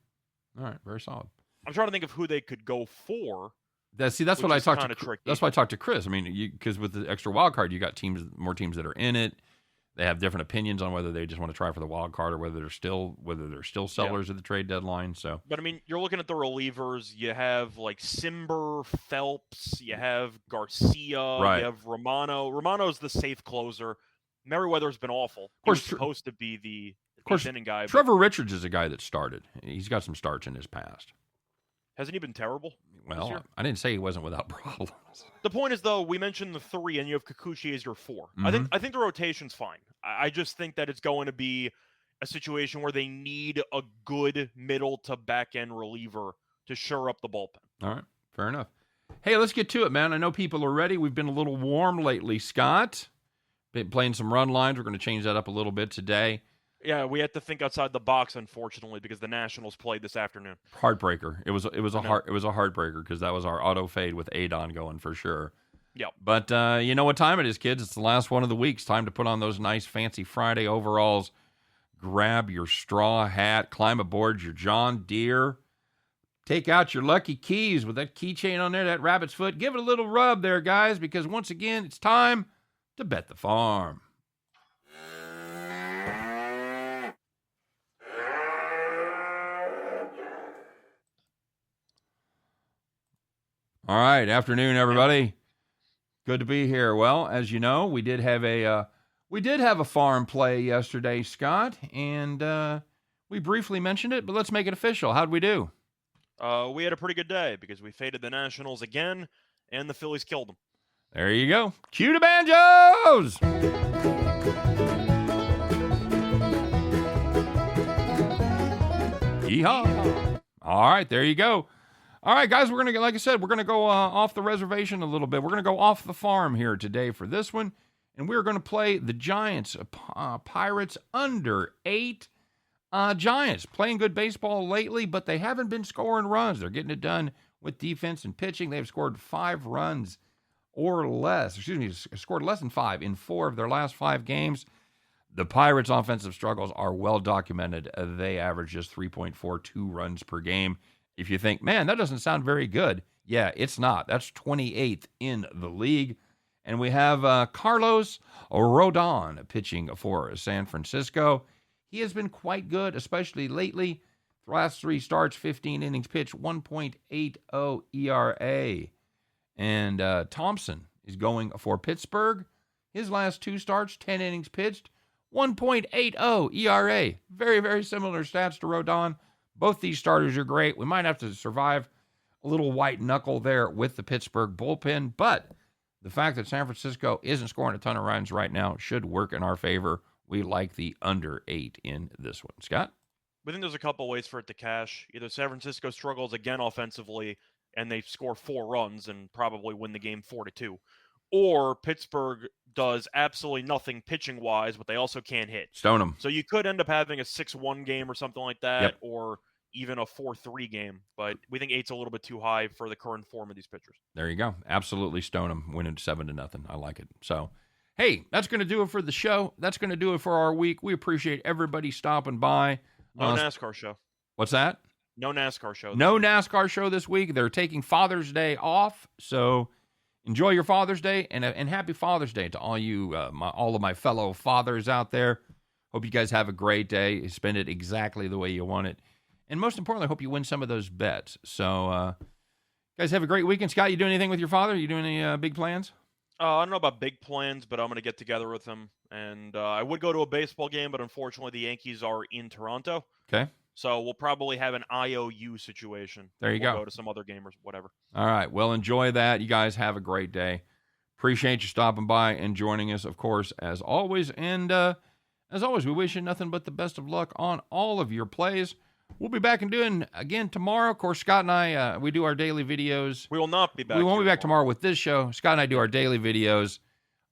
[SPEAKER 1] All right, very solid.
[SPEAKER 2] I'm trying to think of who they could go for.
[SPEAKER 1] That's what I talked to. That's why I talked to Chris. I mean, because with the extra wild card, you got more teams that are in it. They have different opinions on whether they just want to try for the wild card or whether they're still sellers at the trade deadline. So,
[SPEAKER 2] but I mean, you're looking at the relievers. You have like Simber, Phelps. You have Garcia.
[SPEAKER 1] Right.
[SPEAKER 2] You have Romano. Romano's the safe closer. Merriweather's been awful. Of course, he's supposed to be the inning guy.
[SPEAKER 1] Trevor Richards is a guy that started. He's got some starts in his past.
[SPEAKER 2] Hasn't he been terrible?
[SPEAKER 1] Well, I didn't say he wasn't without problems.
[SPEAKER 2] The point is, though, we mentioned the 3, and you have Kikuchi as your 4. Mm-hmm. I think the rotation's fine. I just think that it's going to be a situation where they need a good middle to back end reliever to shore up the bullpen.
[SPEAKER 1] All right, fair enough. Hey, let's get to it, man. I know people are ready. We've been a little warm lately, Scott. Been playing some run lines. We're going to change that up a little bit today.
[SPEAKER 2] Yeah, we had to think outside the box, unfortunately, because the Nationals played this afternoon.
[SPEAKER 1] Heartbreaker. It was a heartbreaker because that was our auto fade with Adon going for sure.
[SPEAKER 2] Yep.
[SPEAKER 1] But you know what time it is, kids? It's the last one of the week. It's time to put on those nice fancy Friday overalls. Grab your straw hat, climb aboard your John Deere. Take out your lucky keys with that keychain on there, that rabbit's foot. Give it a little rub there, guys, because once again, it's time to bet the farm. All right, afternoon, everybody. Good to be here. Well, as you know, we did have a farm play yesterday, Scott, and we briefly mentioned it, but let's make it official. How'd we do?
[SPEAKER 2] We had a pretty good day because we faded the Nationals again, and the Phillies killed them.
[SPEAKER 1] There you go. Cue the banjos! Yeehaw! All right, there you go. All right, guys, we're going to, like I said, we're going to go off the reservation a little bit. We're going to go off the farm here today for this one, and we're going to play the Giants, Pirates under 8. Giants playing good baseball lately, but they haven't been scoring runs. They're getting it done with defense and pitching. They've scored 5 runs or less. Scored less than 5 in 4 of their last 5 games. The Pirates' offensive struggles are well documented. They average just 3.42 runs per game. If you think, man, that doesn't sound very good, yeah, it's not. That's 28th in the league. And we have Carlos Rodon pitching for San Francisco. He has been quite good, especially lately. The last 3 starts, 15 innings pitched, 1.80 ERA. And Thompson is going for Pittsburgh. His last 2 starts, 10 innings pitched, 1.80 ERA. Very, very similar stats to Rodon. Both these starters are great. We might have to survive a little white knuckle there with the Pittsburgh bullpen, but the fact that San Francisco isn't scoring a ton of runs right now should work in our favor. We like the under 8 in this one. Scott?
[SPEAKER 2] I think there's a couple ways for it to cash. Either San Francisco struggles again offensively and they score 4 runs and probably win the game 4-2. Or Pittsburgh does absolutely nothing pitching-wise, but they also can't hit.
[SPEAKER 1] Stone them.
[SPEAKER 2] So you could end up having a 6-1 game or something like that,
[SPEAKER 1] Yep.
[SPEAKER 2] or even a 4-3 game. But we think 8's a little bit too high for the current form of these pitchers.
[SPEAKER 1] There you go. Absolutely stone them, winning 7-0. I like it. So, hey, that's going to do it for the show. That's going to do it for our week. We appreciate everybody stopping by.
[SPEAKER 2] No NASCAR show.
[SPEAKER 1] What's that?
[SPEAKER 2] No NASCAR show.
[SPEAKER 1] No NASCAR show this week. They're taking Father's Day off, so enjoy your Father's Day, and happy Father's Day to all you, all of my fellow fathers out there. Hope you guys have a great day. Spend it exactly the way you want it, and most importantly, hope you win some of those bets. So, guys, have a great weekend. Scott, you doing anything with your father? You doing any big plans?
[SPEAKER 2] I don't know about big plans, but I'm going to get together with him, and I would go to a baseball game, but unfortunately, the Yankees are in Toronto.
[SPEAKER 1] Okay.
[SPEAKER 2] So we'll probably have an IOU situation.
[SPEAKER 1] There you
[SPEAKER 2] we'll
[SPEAKER 1] go.
[SPEAKER 2] Go to some other game or whatever.
[SPEAKER 1] All right. Well, enjoy that. You guys have a great day. Appreciate you stopping by and joining us, of course, as always. And as always, we wish you nothing but the best of luck on all of your plays. We'll be back and doing again tomorrow. Of course, Scott and I, we do our daily videos.
[SPEAKER 2] We will not be back.
[SPEAKER 1] We won't be back tomorrow with this show. Scott and I do our daily videos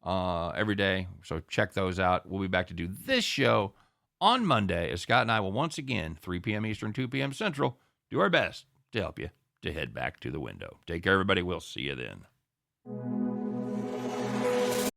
[SPEAKER 1] every day. So check those out. We'll be back to do this show on Monday, as Scott and I will once again, 3 p.m. Eastern, 2 p.m. Central, do our best to help you to head back to the window. Take care, everybody. We'll see you then.